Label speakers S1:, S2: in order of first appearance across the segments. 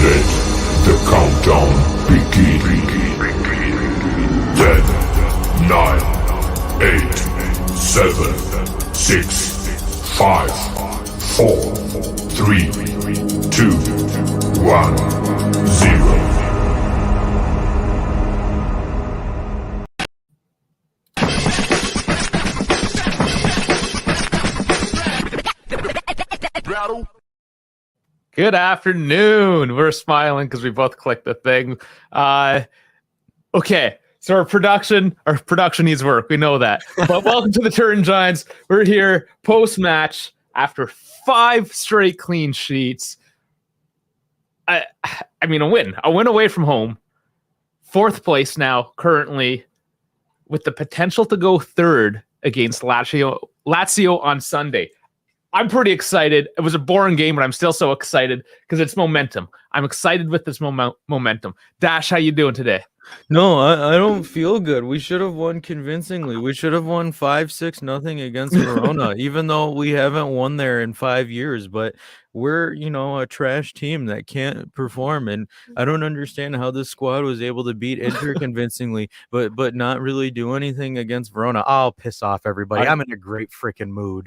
S1: Let the countdown begin. 10, 9, 8, 7, 6, 5, 4, 3, 2, 1, 0.
S2: Good afternoon. We're smiling because we both clicked the thing. Okay, so our production needs work. We know that. But welcome to the Turn Giants. We're here post-match after 5 straight clean sheets. I mean, a win away from home. 4th place now, currently, with the potential to go 3rd against Lazio on Sunday. I'm pretty excited. It was a boring game, but I'm still so excited because it's momentum. I'm excited with this momentum. Dash, how you doing today?
S3: No, I don't feel good. We should have won convincingly. We should have won 5-6-0 against Verona, even though we haven't won there in 5 years. But we're, a trash team that can't perform. And I don't understand how this squad was able to beat Inter convincingly, but not really do anything against Verona. I'll piss off everybody. I'm in a great freaking mood.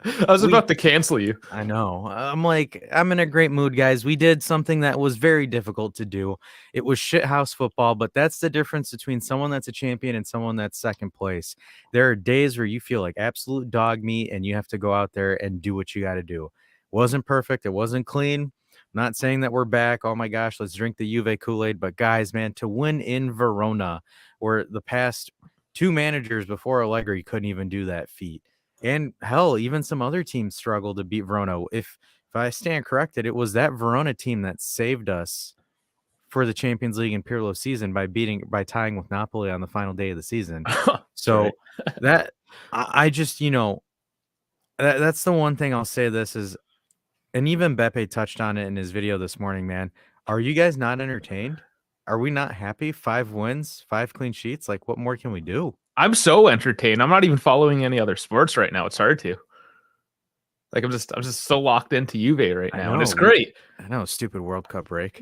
S2: I was about to cancel you.
S3: I know. I'm in a great mood, guys. We did something that was very difficult to do. It was shithouse football, but that's the difference between someone that's a champion and someone that's second place. There are days where you feel like absolute dog meat and you have to go out there and do what you got to do. It wasn't perfect. It wasn't clean. I'm not saying that we're back. Oh my gosh, let's drink the Juve Kool-Aid. But guys, man, to win in Verona, where the past 2 managers before Allegri couldn't even do that feat. And hell, even some other teams struggled to beat Verona. If I stand corrected, it was that Verona team that saved us for the Champions League and Pirlo season by tying with Napoli on the final day of the season. So that I just, that's the one thing I'll say this is, and even Beppe touched on it in his video this morning, man. Are you guys not entertained? Are we not happy? 5 wins, 5 clean sheets. Like, what more can we do?
S2: I'm so entertained. I'm not even following any other sports right now. It's hard to. Like, I'm just so locked into Juve right now, and it's great.
S3: I know, stupid World Cup break.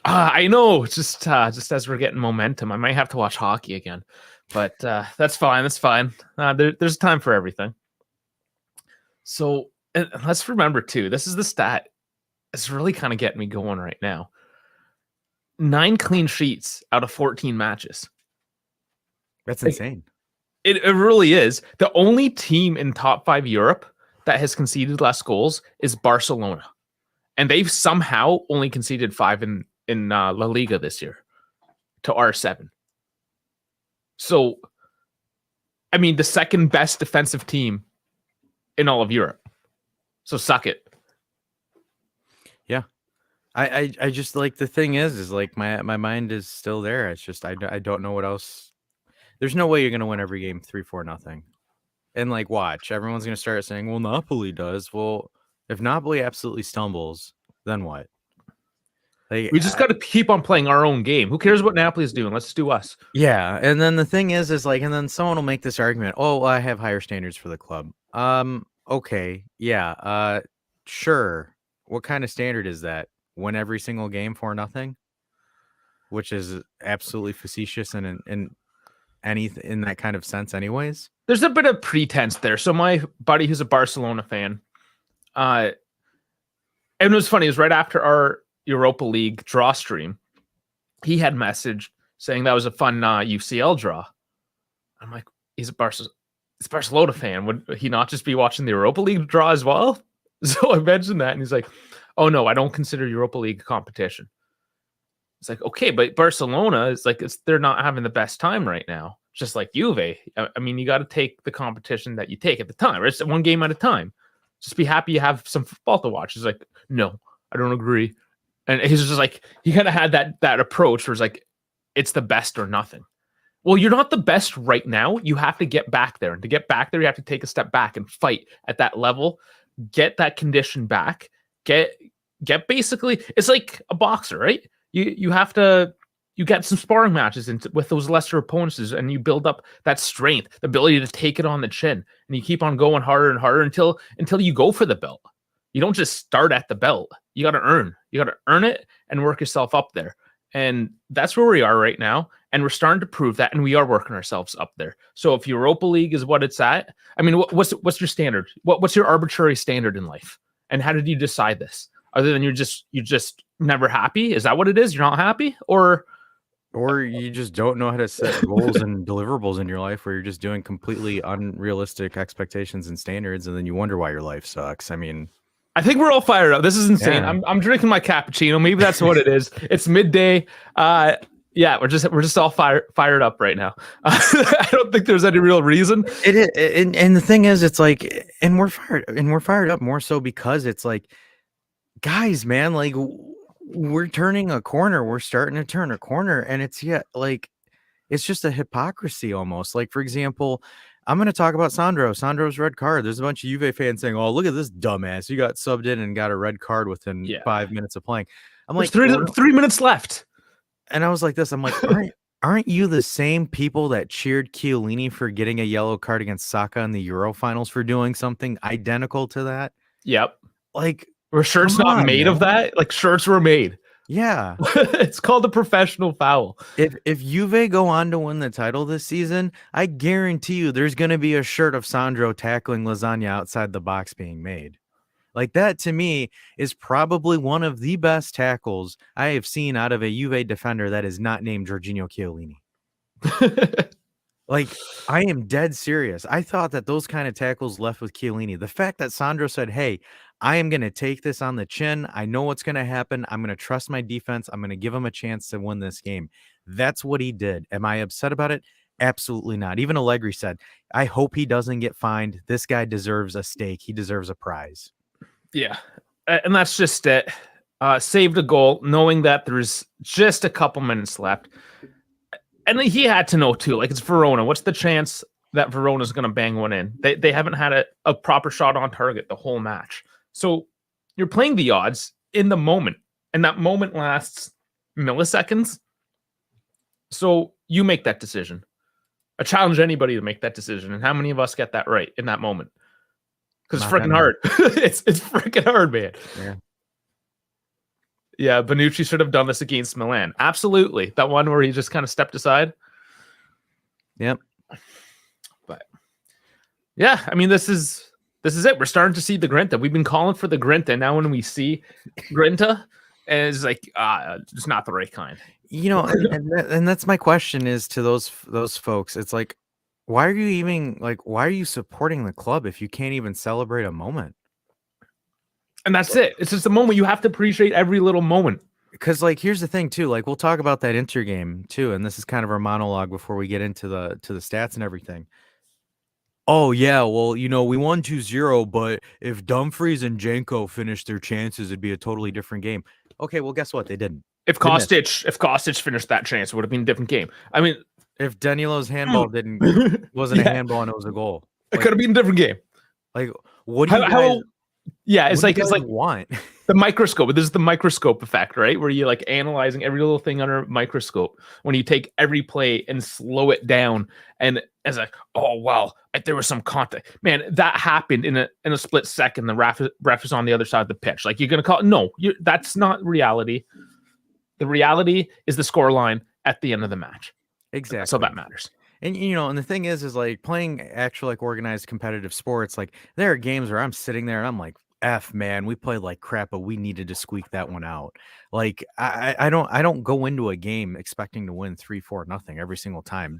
S2: I know. It's just as we're getting momentum, I might have to watch hockey again, but that's fine. That's fine. There's time for everything. So let's remember too. This is the stat. It's really kind of getting me going right now. 9 clean sheets out of 14 matches.
S3: That's insane.
S2: It really is. The only team in top 5 Europe that has conceded less goals is Barcelona. And they've somehow only conceded 5 in La Liga this year to R7. So, I mean, the second best defensive team in all of Europe. So suck it.
S3: Yeah. I just, like, the thing is like my mind is still there. It's just I don't know what else. There's no way you're going to win every game 3-4-0. And, like, watch. Everyone's going to start saying, well, Napoli does. Well, if Napoli absolutely stumbles, then what? Like,
S2: we just got to keep on playing our own game. Who cares what Napoli's doing? Let's do us.
S3: Yeah. And then the thing is like, and then someone will make this argument. Oh, well, I have higher standards for the club. Okay. Yeah. Sure. What kind of standard is that? Win every single game 4-0? Which is absolutely facetious and in that kind of sense anyways.
S2: There's a bit of pretense there. So my buddy who's a Barcelona fan, and it was funny, it was right after our Europa League draw stream, he had messaged saying that was a fun UCL draw. I'm like, he's a Barcelona fan. Would he not just be watching the Europa League draw as well? So I mentioned that, and he's like, oh no, I don't consider Europa League competition. It's like, okay, but Barcelona is like, they're not having the best time right now. Just like Juve. I mean, you got to take the competition that you take at the time, right? It's one game at a time. Just be happy you have some football to watch. He's like, no, I don't agree. And he's just like, he kind of had that approach where it's like, it's the best or nothing. Well, you're not the best right now. You have to get back there. And to get back there, you have to take a step back and fight at that level. Get that condition back. Get basically, it's like a boxer, right? You have to, you get some sparring matches with those lesser opponents, and you build up that strength, the ability to take it on the chin, and you keep on going harder and harder until you go for the belt. You don't just start at the belt. You got to earn You got to earn it and work yourself up there. And that's where we are right now. And we're starting to prove that. And we are working ourselves up there. So if Europa League is what it's at, I mean, what's your standard? What's your arbitrary standard in life? And how did you decide this? Other than you're just never happy? Is that what it is? You're not happy? Or
S3: you just don't know how to set goals and deliverables in your life, where you're just doing completely unrealistic expectations and standards, and then you wonder why your life sucks. I mean,
S2: I think we're all fired up. This is insane.
S3: Yeah.
S2: I'm drinking my cappuccino. Maybe that's what it is. It's midday. Yeah, we're just all fired up right now. I don't think there's any real reason.
S3: It is, and the thing is, it's like, and we're fired up more so because it's like, guys, man, like we're turning a corner. We're starting to turn a corner, and it's just a hypocrisy almost. Like, for example, I'm going to talk about Sandro's red card. There's a bunch of Juve fans saying, "Oh, look at this dumbass. You got subbed in and got a red card within 5 minutes of playing." I'm like,
S2: There's 3 minutes left.
S3: And I was like this. I'm like, aren't you the same people that cheered Chiellini for getting a yellow card against Saka in the Euro finals for doing something identical to that?
S2: Yep.
S3: Like,
S2: were shirts not made of that? Like, shirts were made.
S3: Yeah.
S2: It's called a professional foul.
S3: If Juve go on to win the title this season, I guarantee you there's going to be a shirt of Sandro tackling Lasagna outside the box being made. Like, that to me is probably one of the best tackles I have seen out of a Juve defender that is not named Jorginho Chiellini. Like, I am dead serious. I thought that those kind of tackles left with Chiellini. The fact that Sandro said, "Hey, I am going to take this on the chin. I know what's going to happen. I'm going to trust my defense. I'm going to give him a chance to win this game." That's what he did. Am I upset about it? Absolutely not. Even Allegri said, "I hope he doesn't get fined. This guy deserves a steak. He deserves a prize."
S2: Yeah. And that's just it. Saved a goal, knowing that there's just a couple minutes left. And he had to know, too. Like, it's Verona. What's the chance that Verona's going to bang one in? They haven't had a proper shot on target the whole match. So you're playing the odds in the moment, and that moment lasts milliseconds. So you make that decision. I challenge anybody to make that decision. And how many of us get that right in that moment? Because it's freaking hard. It's freaking hard, man. Yeah, Bonucci should have done this against Milan. Absolutely. That one where he just kind of stepped aside.
S3: Yep.
S2: But yeah, I mean, this is it. We're starting to see the Grinta. We've been calling for the Grinta. Now when we see Grinta, it's like, it's not the right kind.
S3: You know, and that's my question is to those folks. It's like, why are you supporting the club if you can't even celebrate a moment?
S2: And that's it. It's just a moment. You have to appreciate every little moment.
S3: Because, like, here's the thing too. Like, we'll talk about that Inter game too, and this is kind of our monologue before we get into the stats and everything. Oh yeah, well, you know, we won 2-0, but if Dumfries and Janko finished their chances, it'd be a totally different game. Okay, well, guess what? They didn't.
S2: If Kostic finished that chance, it would have been a different game. I mean,
S3: if Danilo's handball wasn't a handball and it was a goal,
S2: it could have been a different game.
S3: Like, what do you guys?
S2: Yeah, it's like
S3: want
S2: the microscope. This is the microscope effect, right? Where you're like analyzing every little thing under a microscope. When you take every play and slow it down, and it's like, oh wow, there was some contact. Man, that happened in a split second. The ref is on the other side of the pitch. Like, you're gonna call it? No, that's not reality. The reality is the scoreline at the end of the match.
S3: Exactly.
S2: So that matters.
S3: And, you know, and the thing is like playing actual, like, organized competitive sports, like, there are games where I'm sitting there and I'm like, man, we played like crap, but we needed to squeak that one out. Like, I don't go into a game expecting to win 3-4-0 every single time,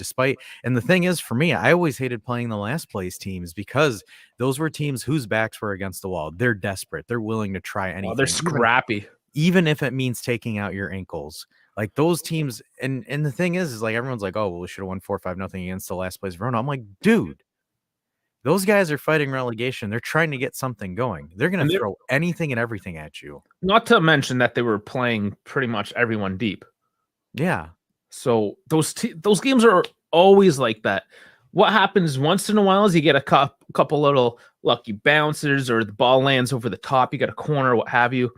S3: and the thing is, for me, I always hated playing the last place teams because those were teams whose backs were against the wall. They're desperate. They're willing to try anything.
S2: They're scrappy.
S3: Even if it means taking out your ankles. Like, those teams, and the thing is like, everyone's like, oh, well, we should have won 4-5-0 against the last place Verona. I'm like, dude, those guys are fighting relegation. They're trying to get something going. They're going to throw anything and everything at you.
S2: Not to mention that they were playing pretty much everyone deep.
S3: Yeah.
S2: So those games are always like that. What happens once in a while is you get a couple little lucky bouncers, or the ball lands over the top. You get a corner, what have you.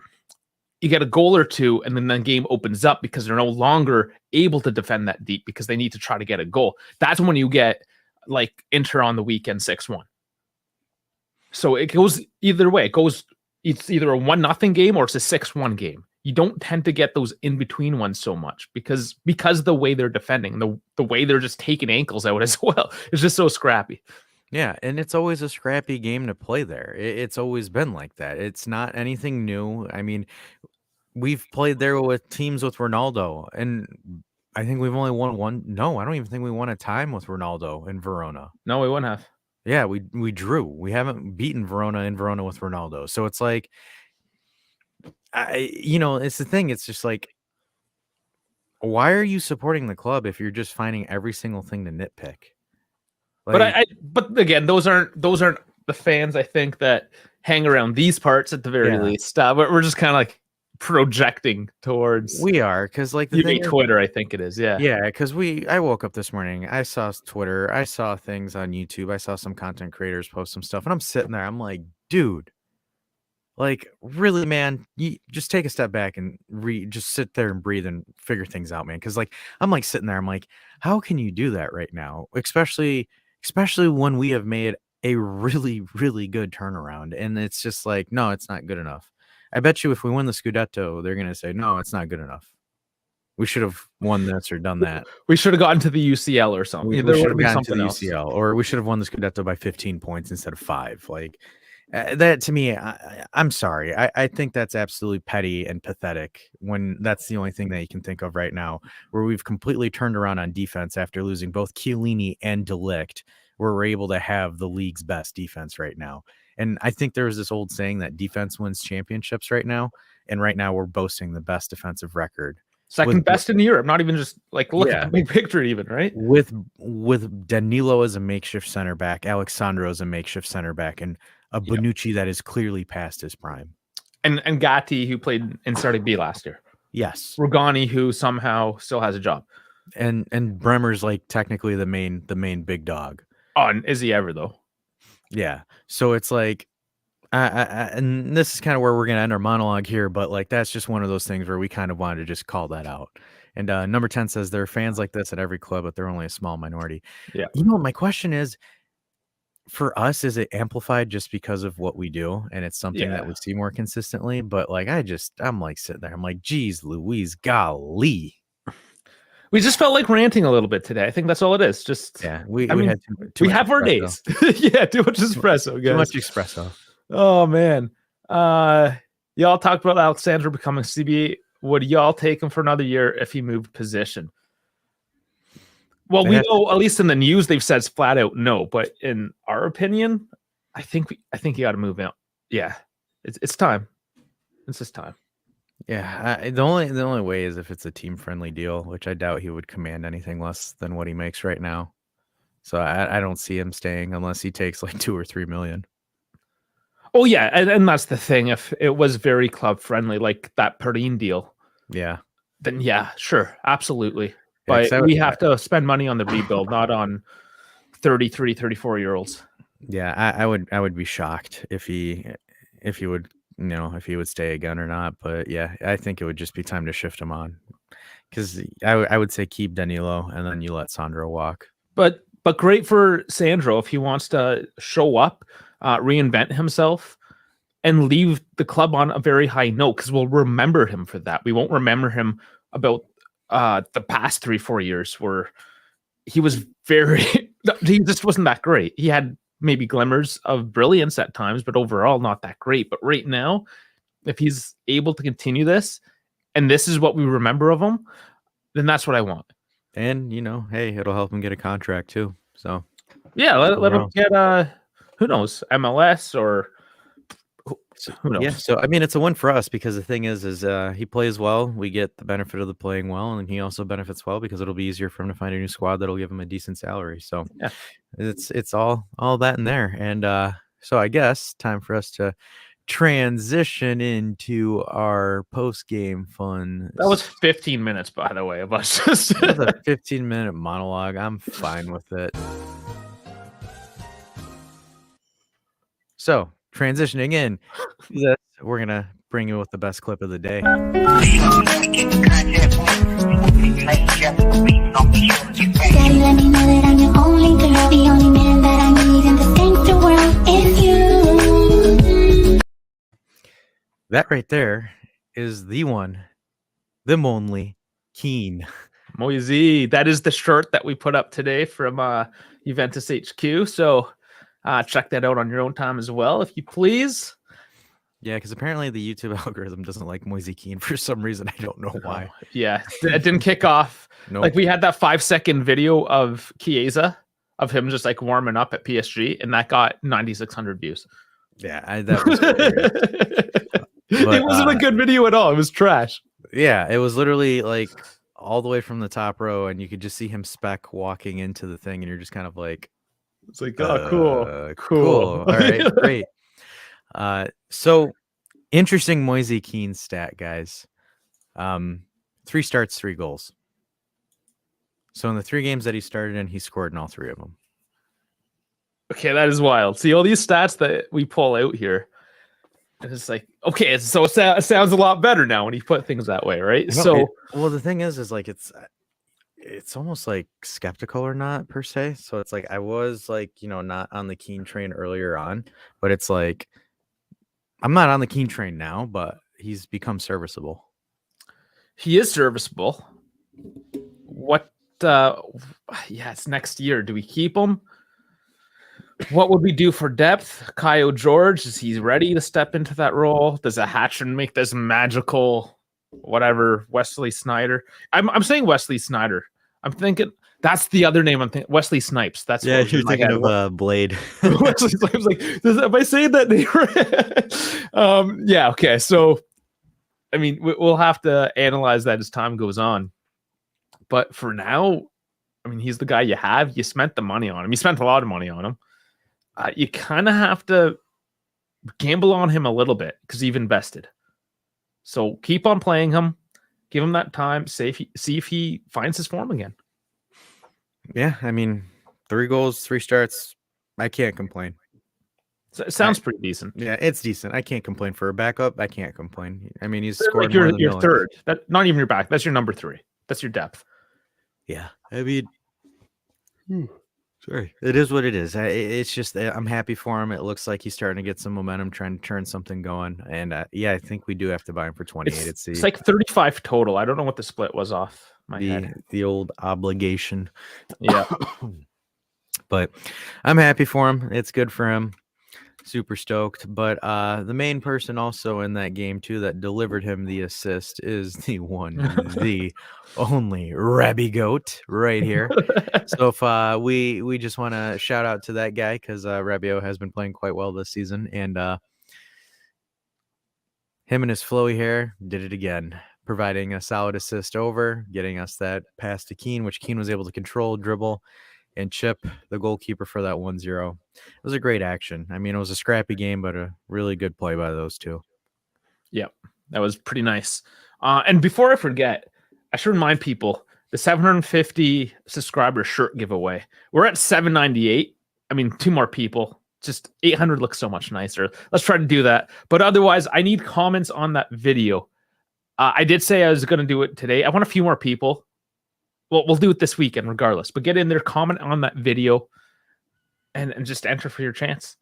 S2: You get a goal or two, and then the game opens up because they're no longer able to defend that deep because they need to try to get a goal. That's when you get, like, Inter on the weekend 6-1. So it goes either way. It's either a 1-0 game or it's a 6-1 game. you don't tend to get those in between ones so much because the way they're defending, the way they're just taking ankles out as well. It's just so scrappy.
S3: Yeah, and it's always a scrappy game to play there. It's always been like that. It's not anything new. I mean, we've played there with teams with Ronaldo, and I think we've only won one. No, I don't even think we won a time with Ronaldo in Verona.
S2: No, we wouldn't have.
S3: Yeah, we drew. We haven't beaten Verona in Verona with Ronaldo. So it's like, it's the thing. It's just like, why are you supporting the club if you're just finding every single thing to nitpick?
S2: But again, those aren't the fans I think that hang around these parts at the very least. We're just kind of like projecting towards.
S3: We are, because like
S2: the thing Twitter, I think it is. Yeah,
S3: because I woke up this morning, I saw Twitter, I saw things on YouTube, I saw some content creators post some stuff, and I'm sitting there, I'm like, dude, like, really, man, you just take a step back and just sit there and breathe and figure things out, man. Because like I'm like sitting there, I'm like, how can you do that right now, especially when we have made a really, really good turnaround? And it's just like, no, it's not good enough. I bet you if we win the Scudetto, they're going to say, no, it's not good enough. We should have won this or done that.
S2: We should have gotten to the UCL or something.
S3: We should have gotten to the UCL, or we should have won the Scudetto by 15 points instead of 5. Like that to me, I'm sorry. I think that's absolutely petty and pathetic when that's the only thing that you can think of right now, where we've completely turned around on defense after losing both Chiellini and De Ligt, where we're able to have the league's best defense right now. And I think there's this old saying that defense wins championships right now. And right now we're boasting the best defensive record.
S2: Second best in Europe. Not even just like look at the big picture even, right?
S3: With Danilo as a makeshift center back, Alexandro as a makeshift center back, and a Bonucci that is clearly past his prime.
S2: And Gatti, who played in Serie B last year.
S3: Yes.
S2: Rugani, who somehow still has a job.
S3: And Bremer's like technically the main big dog.
S2: Oh, and is he ever though?
S3: Yeah. So it's like, and this is kind of where we're going to end our monologue here, but like, that's just one of those things where we kind of wanted to just call that out. And number 10 says there are fans like this at every club, but they're only a small minority.
S2: Yeah.
S3: You know what my question is, for us, is it amplified just because of what we do? And it's something that we see more consistently, but like, I'm like sitting there, I'm like, geez, Louise, golly.
S2: We just felt like ranting a little bit today. I think that's all it is. Just
S3: we had
S2: we have our days. Yeah, too much espresso, guys.
S3: Too much espresso.
S2: Oh man. Y'all talked about Alexandro becoming CB. Would y'all take him for another year if he moved position? Well, we know, at least in the news, they've said flat out no. But in our opinion, I think you got to move out. Yeah, it's time. It's just time.
S3: Yeah, the only way is if it's a team friendly deal, which I doubt he would command anything less than what he makes right now. So I don't see him staying unless he takes like 2 or 3 million.
S2: Oh yeah, and that's the thing. If it was very club friendly, like that Perrine deal, then yeah, sure, absolutely. But we have to spend money on the rebuild, not on 33, 34-year-olds.
S3: Yeah, I would be shocked if he would, if he would stay again or not. But yeah, I think it would just be time to shift him on, because I would say keep Danilo and then you let Sandro walk.
S2: But great for Sandro if he wants to show up, reinvent himself, and leave the club on a very high note, because we'll remember him for that. We won't remember him about the past 3-4 years where he was he just wasn't that great. He had maybe glimmers of brilliance at times, but overall not that great. But right now, if he's able to continue this, and this is what we remember of him, then that's what I want.
S3: And hey, it'll help him get a contract too. So
S2: yeah, let him get who knows, MLS or who knows.
S3: Yeah, so I mean, it's a win for us, because the thing is he plays well. We get the benefit of the playing well, and he also benefits well because it'll be easier for him to find a new squad that'll give him a decent salary. So yeah, it's all that in there. And so I guess time for us to transition into our post-game fun.
S2: That was 15 minutes, by the way, of us just
S3: that was a 15-minute monologue. I'm fine with it. So transitioning in, we're gonna bring you with the best clip of the day.
S4: Daddy, let me know that I'm your only girl, the only man that I need in this gangster world is you.
S3: That right there is the one, the only Kean.
S2: Moisey, that is the shirt that we put up today from Juventus HQ. So check that out on your own time as well, if you please.
S3: Yeah, because apparently the YouTube algorithm doesn't like Moisey Kean for some reason. I don't know why.
S2: Yeah, it didn't kick off.
S3: Nope.
S2: Like we had that 5-second video of Chiesa of him just like warming up at PSG, and that got 9,600 views.
S3: Yeah, that was hilarious.
S2: It wasn't a good video at all. It was trash.
S3: Yeah, it was literally like all the way from the top row, and you could just see him spec walking into the thing, and you're just kind of like,
S2: it's like, oh, cool.
S3: All right, great. So interesting Moisey Kean stat, guys. 3 starts, 3 goals. So in the 3 games that he started in, he scored in all 3 of them.
S2: Okay, that is wild. See all these stats that we pull out here. And it's like, okay, so it sounds a lot better now when you put things that way, right? So,
S3: well, the thing is like it's almost like skeptical or not per se. So it's like I was like, not on the Kean train earlier on, but it's like I'm not on the Kean train now, but he's become serviceable.
S2: He is serviceable. What? Yeah, it's next year. Do we keep him? What would we do for depth? Kaio George, is he ready to step into that role? Does a Hatchard make this magical, whatever, Wesley Sneijder? I'm saying Wesley Sneijder. I'm thinking that's the other name. I'm thinking Wesley Snipes. That's
S3: you're thinking of Blade.
S2: Wesley Snipes. Like, am I saying that name? Yeah. Okay. So, I mean, we'll have to analyze that as time goes on. But for now, I mean, he's the guy you have. You spent the money on him. You spent a lot of money on him. You kind of have to gamble on him a little bit because you've invested. So keep on playing him. Give him that time. See if he finds his form again.
S3: Yeah, I mean, 3 goals, 3 starts. I can't complain.
S2: So it sounds pretty decent.
S3: Yeah, it's decent. I can't complain for a backup. I can't complain. I mean, he's
S2: like
S3: scored
S2: your third. That not even your back. That's your number 3. That's your depth.
S3: Yeah, I mean, sorry, it is what it is. It's just I'm happy for him. It looks like he's starting to get some momentum, trying to turn something going. And yeah, I think we do have to buy him for 28.
S2: It's like 35 total. I don't know what the split was off my head.
S3: The old obligation.
S2: Yeah,
S3: but I'm happy for him. It's good for him. Super stoked. But the main person also in that game too that delivered him the assist is the one, the only Rabbi Goat right here. So if we just want to shout out to that guy because Rabiot has been playing quite well this season, and him and his flowy hair did it again, providing a solid assist over, getting us that pass to Kean, which Kean was able to control, dribble, and chip the goalkeeper for that 1-0. It was a great action. I mean, it was a scrappy game, but a really good play by those two.
S2: Yeah, that was pretty nice. And before I forget, I should remind people the 750 subscriber shirt giveaway. We're at 798. I mean, 2 more people. Just 800 looks so much nicer. Let's try to do that. But otherwise, I need comments on that video. I did say I was going to do it today. I want a few more people. Well, we'll do it this weekend regardless. But get in there, comment on that video, and just enter for your chance.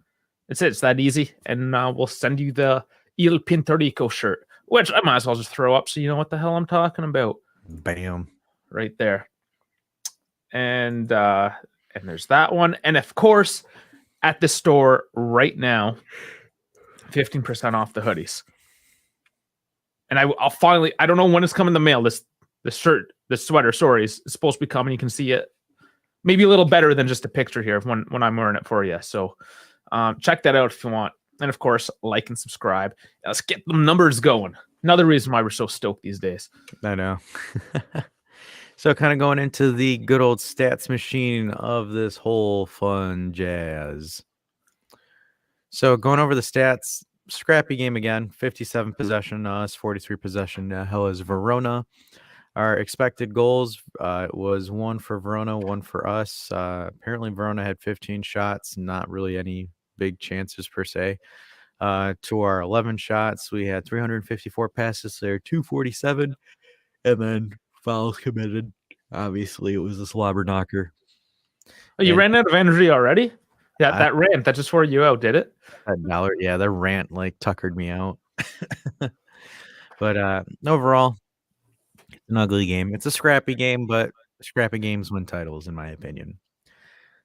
S2: It's it. It's that easy. And we'll send you the Il Pintorico shirt, which I might as well just throw up so you know what the hell I'm talking about.
S3: Bam.
S2: Right there. And there's that one. And of course, at the store right now, 15% off the hoodies. And I'll finally, I don't know when it's coming in the mail. This shirt, the sweater, sorry, is supposed to be coming. You can see it maybe a little better than just a picture here when I'm wearing it for you. So check that out if you want. And of course, like and subscribe. Let's get the numbers going. Another reason why we're so stoked these days.
S3: I know. So kind of going into the good old stats machine of this whole fun jazz. So going over the stats, scrappy game again, 57 possession, us 43 possession. Hell is Verona. Our expected goals was 1 for Verona, 1 for us. Apparently Verona had 15 shots, not really any big chances per se. To our 11 shots, we had 354 passes. There, 247, and then fouls committed. Obviously, it was a slobber knocker.
S2: Oh, you ran out of energy already? Yeah, that rant that just wore you out, did it?
S3: $1, yeah, the rant like tuckered me out. But overall, it's an ugly game. It's a scrappy game, but scrappy games win titles, in my opinion.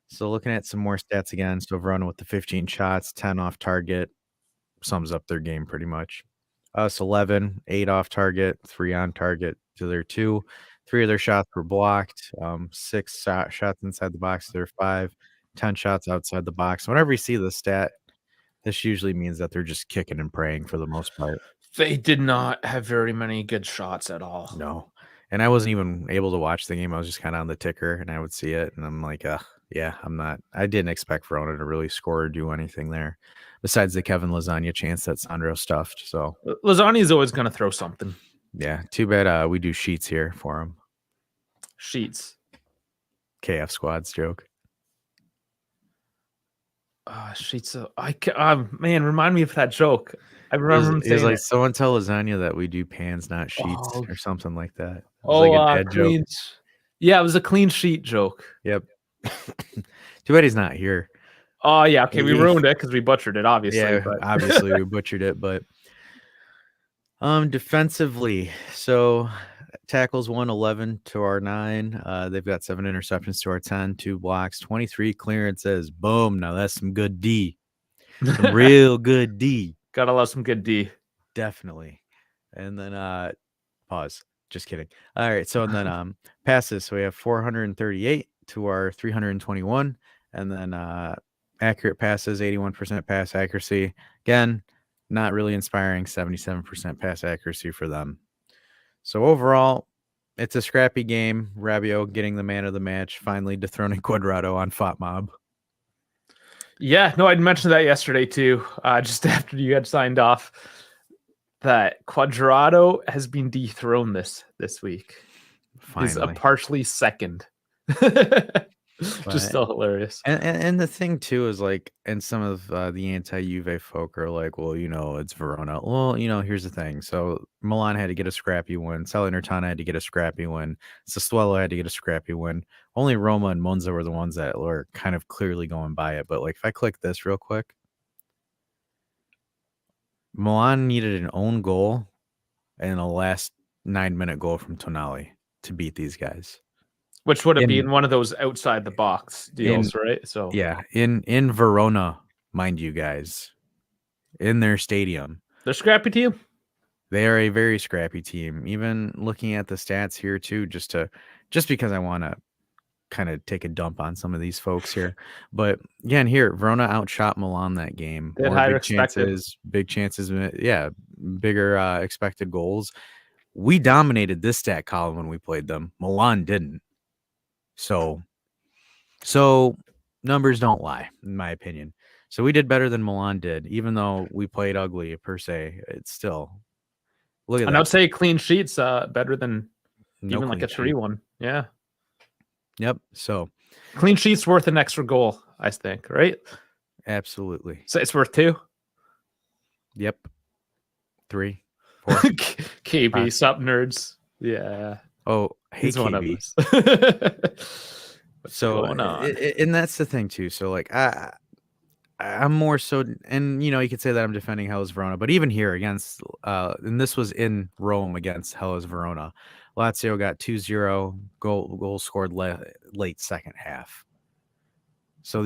S3: So looking at some more stats again, so Verona with the 15 shots, 10 off target, sums up their game pretty much. Us 11, 8 off target, 3 on target to their 2. 3 of their shots were blocked. 6 shots inside the box, their 5. 10 shots outside the box. Whenever you see this stat, this usually means that they're just kicking and praying for the most part.
S2: They did not have very many good shots at all.
S3: No. And I wasn't even able to watch the game. I was just kind of on the ticker and I would see it. And I'm like, yeah, I didn't expect Verona to really score or do anything there besides the Kevin Lasagna chance that Sandro stuffed. So
S2: Lasagna is always going to throw something.
S3: yeah, too bad we do sheets here for him.
S2: Sheets.
S3: KF squads joke.
S2: Sheets. Man, remind me of that joke. I remember him
S3: It was
S2: saying
S3: like, someone tell Lasagna that we do pans, not sheets,
S2: Oh.
S3: or something like that. It was like a dad joke.
S2: clean. Yeah, it was a clean sheet joke.
S3: Yep. Too bad he's not here.
S2: Oh yeah, okay, we
S3: Yeah.
S2: ruined it because we butchered it, obviously.
S3: Yeah,
S2: but
S3: obviously we butchered it, but defensively, so tackles 111 to our 9. They've got 7 interceptions to our 10, 2 blocks, 23 clearances. Boom. Now that's some good D. Some real good D.
S2: gotta love some good D.
S3: Definitely. And then pause. Just kidding. All right. So and then passes. So we have 438 to our 321. And then accurate passes, 81% pass accuracy. Again, not really inspiring, 77% pass accuracy for them. So overall, it's a scrappy game. Rabiot getting the man of the match, finally dethroning Cuadrado on FOTMob.
S2: Yeah, no, I'd mentioned that yesterday too. Just after you had signed off, that Cuadrado has been dethroned this week. He's a
S3: Finally.
S2: partially second. Just still hilarious.
S3: And the thing too is like, and some of the anti-Juve folk are like, well, it's Verona. Well, here's the thing. So Milan had to get a scrappy win. Salernitana had to get a scrappy win. Sassuolo had to get a scrappy win. Only Roma and Monza were the ones that were kind of clearly going by it. But like, if I click this real quick, Milan needed an own goal and a last 9-minute goal from Tonali to beat these guys.
S2: Which would have been one of those outside the box deals, right? So
S3: yeah, in Verona, mind you guys, in their stadium.
S2: They're scrappy team.
S3: They are a very scrappy team. Even looking at the stats here too, just because I want to kind of take a dump on some of these folks here. But again, here Verona outshot Milan that game.
S2: They had higher expected.
S3: Big chances, yeah, bigger expected goals. We dominated this stat column when we played them. Milan didn't. So numbers don't lie, in my opinion. So we did better than Milan did, even though we played ugly per se. It's still look at that.
S2: And I would say clean sheets better than even like a
S3: clean sheet.
S2: 3-1. Yeah.
S3: Yep. So
S2: Clean sheets worth an extra goal, I think, right?
S3: absolutely.
S2: So it's worth 2.
S3: Yep. 3, 4.
S2: KB, sup nerds. Yeah.
S3: Oh, hey,
S2: He's one of
S3: KB.
S2: us. What's
S3: So
S2: going on?
S3: and that's the thing too. So like I'm more so, and you could say that I'm defending Hellas Verona, but even here against and this was in Rome against Hellas Verona, Lazio got 2-0 goal scored late second half. So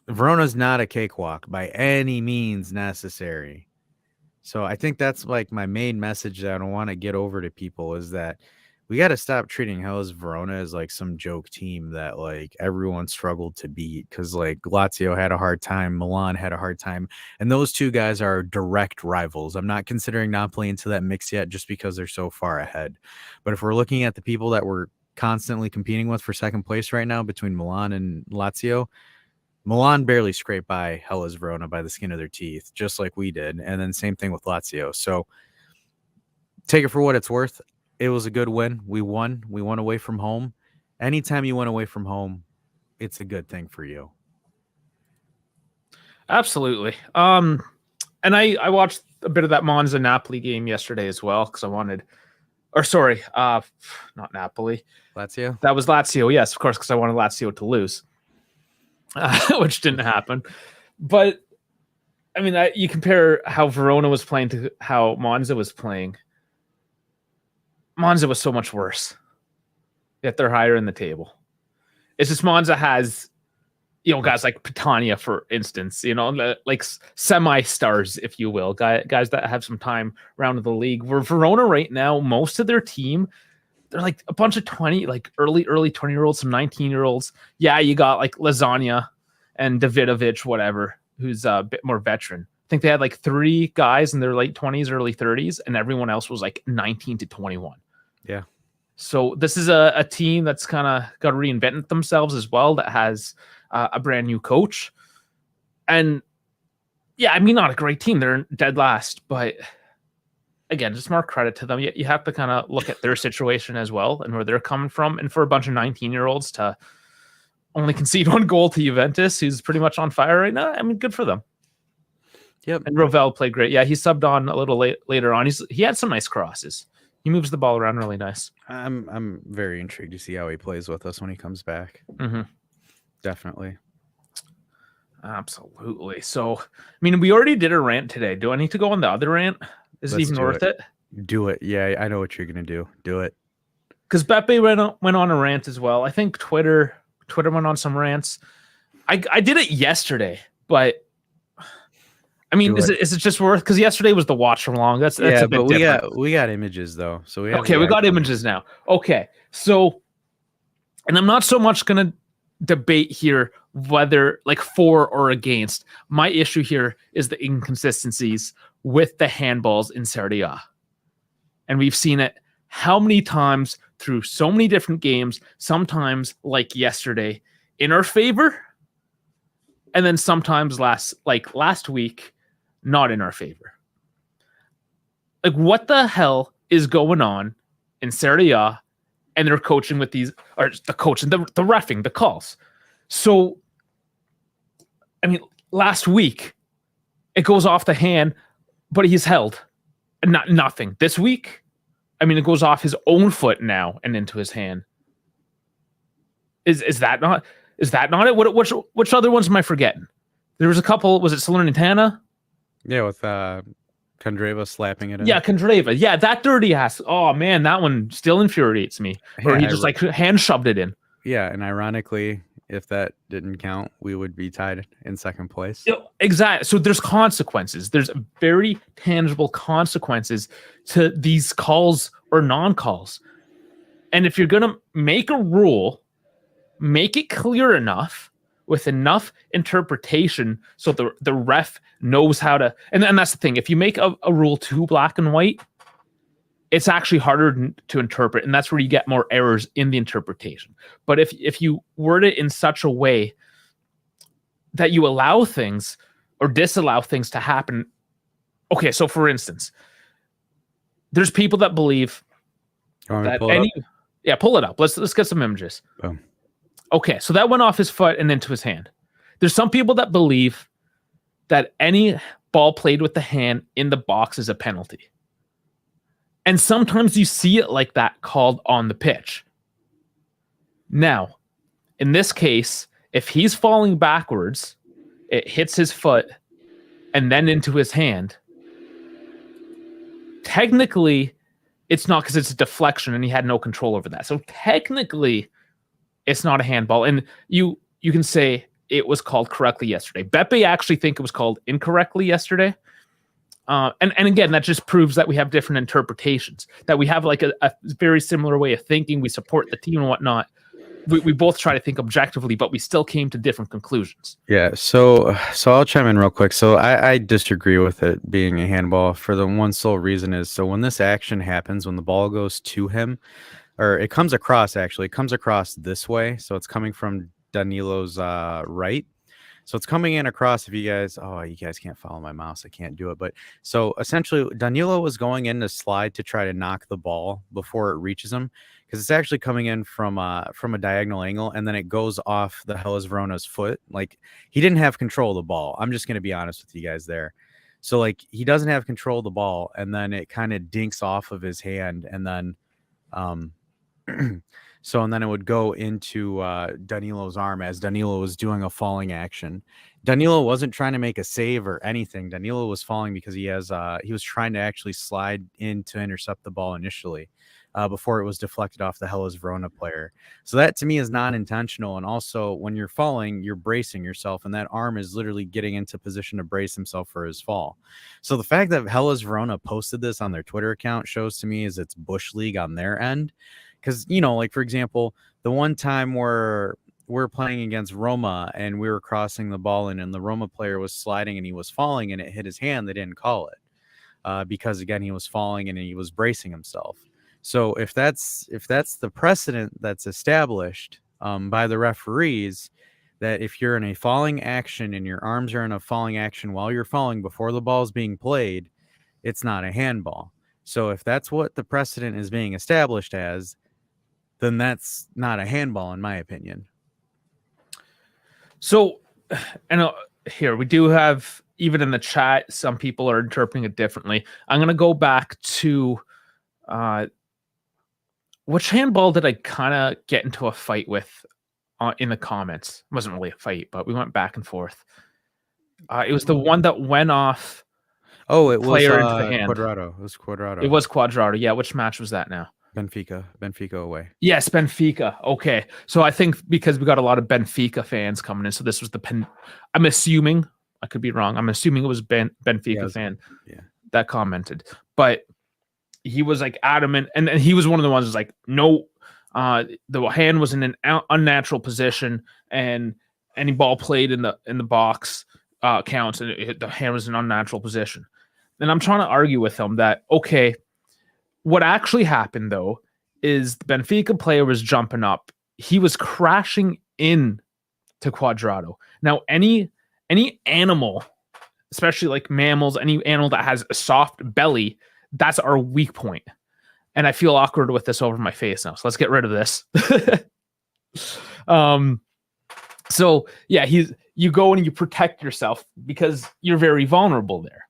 S3: Verona's not a cakewalk by any means necessary. So I think that's like my main message that I want to get over to people is that we got to stop treating Hellas Verona as like some joke team that like everyone struggled to beat, because like Lazio had a hard time, Milan had a hard time, and those two guys are direct rivals. I'm not considering Napoli into that mix yet just because they're so far ahead. But if we're looking at the people that we're constantly competing with for second place right now between Milan and Lazio, Milan barely scraped by Hellas Verona by the skin of their teeth, just like we did. And then same thing with Lazio. So take it for what it's worth. It was a good win. We won. We won away from home. Anytime you win away from home, it's a good thing for you.
S2: Absolutely. And I watched a bit of that Monza Napoli game yesterday as well because I wanted, or sorry, not Napoli.
S3: Lazio?
S2: That was Lazio, yes, of course, because I wanted Lazio to lose, which didn't happen. But I mean, you compare how Verona was playing to how Monza was playing. Monza was so much worse, yet they're higher in the table. It's just Monza has, guys like Pitania, for instance, like semi-stars, if you will, guys that have some time around the league. Where Verona right now, most of their team, they're like a bunch of 20, like early 20-year-olds, some 19-year-olds. Yeah, you got like Lasagna and Davidovic, whatever, who's a bit more veteran. I think they had like 3 guys in their late 20s, early 30s, and everyone else was like 19 to 21.
S3: Yeah.
S2: So this is a team that's kind of got to reinvent themselves as well, that has a brand new coach. And yeah, I mean, not a great team. They're dead last, but again, just more credit to them. You have to kind of look at their situation as well and where they're coming from. And for a bunch of 19-year-olds to only concede 1 goal to Juventus, who's pretty much on fire right now, I mean, good for them.
S3: Yep.
S2: And Rovell played great. Yeah, he subbed on a little later on. He had some nice crosses. He moves the ball around really nice.
S3: I'm very intrigued to see how he plays with us when he comes back.
S2: Mm-hmm.
S3: Definitely.
S2: Absolutely. So, I mean, we already did a rant today. Do I need to go on the other rant? Is it even worth it?
S3: Do it. Yeah, I know what you're gonna do. Do it.
S2: Because Beppe went on a rant as well. I think Twitter went on some rants. I did it yesterday, but I mean, is it just worth? Because yesterday was the watch along. That's
S3: yeah,
S2: a bit
S3: but
S2: different.
S3: we got images though. So
S2: we got images now. Okay, so, and I'm not so much gonna debate here whether like for or against. My issue here is the inconsistencies with the handballs in Serie A. And we've seen it how many times through so many different games, sometimes like yesterday in our favor, and then sometimes last week, not in our favor. Like, what the hell is going on in Serie A? And they're coaching with these, or the coaching, the reffing, the calls. So, I mean, last week, it goes off the hand, but he's held. Nothing. This week, I mean, it goes off his own foot now and into his hand. Is that not it? Which other ones am I forgetting? There was a couple. Was it Salernitana?
S3: Yeah, with Kandreva slapping it in.
S2: Yeah, Kandreva. Yeah, that dirty ass. Oh man, that one still infuriates me. Or he just like hand shoved it in.
S3: Yeah, and ironically, if that didn't count, we would be tied in second place.
S2: Exactly. So there's consequences. There's very tangible consequences to these calls or non-calls. And if you're gonna make a rule, make it clear enough with enough interpretation so the ref knows how to, and that's the thing. If you make a rule too black and white, it's actually harder to interpret, and that's where you get more errors in the interpretation. But if you word it in such a way that you allow things or disallow things to happen. Okay, so for instance, there's people that believe that pull it up. Let's get some images.
S3: Boom.
S2: Okay, so that went off his foot and into his hand. There's some people that believe that any ball played with the hand in the box is a penalty. And sometimes you see it like that called on the pitch. Now, in this case, if he's falling backwards, it hits his foot and then into his hand. Technically, it's not, because it's a deflection and he had no control over that. So technically, it's not a handball. And you can say it was called correctly yesterday. Beppe actually think it was called incorrectly yesterday. And again, that just proves that we have different interpretations, that we have like a very similar way of thinking. We support the team and whatnot. We both try to think objectively, but we still came to different conclusions.
S3: Yeah. So I'll chime in real quick. So I disagree with it being a handball for the one sole reason is, so when this action happens, when the ball goes to him, or it comes across this way. So it's coming from Danilo's right. So it's coming in across. If you guys can't follow my mouse, I can't do it. But so essentially, Danilo was going in to slide to try to knock the ball before it reaches him, because it's actually coming in from a diagonal angle, and then it goes off the Hellas Verona's foot. Like, he didn't have control of the ball. I'm just gonna be honest with you guys there. So like, he doesn't have control of the ball, and then it kind of dinks off of his hand, and then So, and then it would go into Danilo's arm as Danilo was doing a falling action. Danilo wasn't trying to make a save or anything. Danilo was falling because he was trying to actually slide in to intercept the ball initially before it was deflected off the Hellas Verona player. So that to me is non-intentional. And also when you're falling, you're bracing yourself, and that arm is literally getting into position to brace himself for his fall. So the fact that Hellas Verona posted this on their Twitter account shows to me is it's Bush League on their end. Because, like, for example, the one time where we're playing against Roma and we were crossing the ball in and the Roma player was sliding and he was falling and it hit his hand, they didn't call it because, again, he was falling and he was bracing himself. So if that's the precedent that's established by the referees, that if you're in a falling action and your arms are in a falling action while you're falling before the ball is being played, it's not a handball. So if that's what the precedent is being established as, then that's not a handball, in my opinion. So,
S2: and here we do have, even in the chat, some people are interpreting it differently. I'm going to go back to which handball did I kind of get into a fight with in the comments? It wasn't really a fight, but we went back and forth. It was the one that went off.
S3: Oh, it was
S2: into the hand.
S3: Quadrado. It was Quadrado.
S2: It was Quadrado. Yeah, which match was that now?
S3: Benfica away.
S2: Yes, Benfica. Okay. So I think because we got a lot of Benfica fans coming in, so this was I'm assuming, I could be wrong, I'm assuming it was Benfica fan that commented. But he was like adamant, and he was one of the ones who's like, no, the hand was in an unnatural position, and any ball played in the box counts, and the hand was in an unnatural position. And I'm trying to argue with him that, okay, what actually happened, though, is the Benfica player was jumping up. He was crashing in to Quadrado. Now, any animal, especially like mammals, any animal that has a soft belly, that's our weak point. And I feel awkward with this over my face now. So let's get rid of this. So, yeah, you go and you protect yourself because you're very vulnerable there.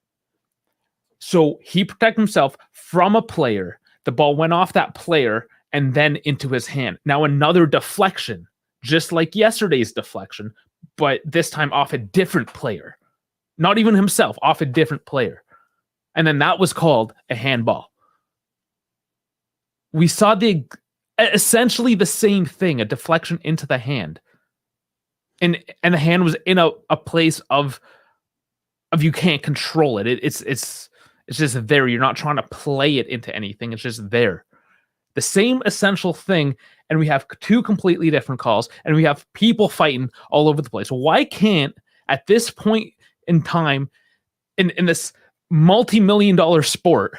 S2: So he protected himself from a player. The ball went off that player and then into his hand. Now another deflection, just like yesterday's deflection, but this time off a different player. Not even himself, off a different player. And then that was called a handball. We saw essentially the same thing, a deflection into the hand. And the hand was in a place of you can't control it. It's just there. You're not trying to play it into anything. It's just there. The same essential thing, and we have two completely different calls, and we have people fighting all over the place. Why can't, at this point in time, in this multi-billion dollar sport,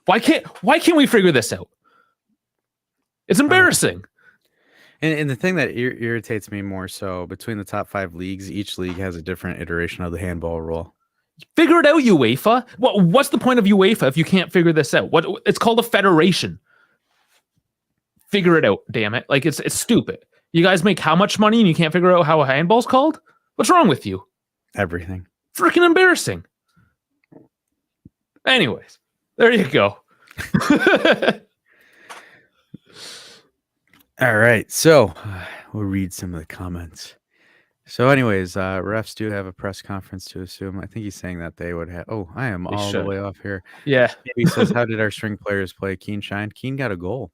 S2: why can't we figure this out? It's embarrassing.
S3: And the thing that irritates me more so, between the top 5 leagues, each league has a different iteration of the handball rule.
S2: Figure it out, UEFA. What's the point of UEFA if you can't figure this out? It's called a federation. Figure it out, damn it. Like, it's stupid. You guys make how much money and you can't figure out how a handball's called? What's wrong with you?
S3: Everything.
S2: Freaking embarrassing. Anyways, there you go.
S3: All right, so we'll read some of the comments. So anyways, refs do have a press conference to assume. I think he's saying that they would have. Oh, I am all the way off here.
S2: Yeah.
S3: He says, how did our string players play? Kean shined. Kean got a goal.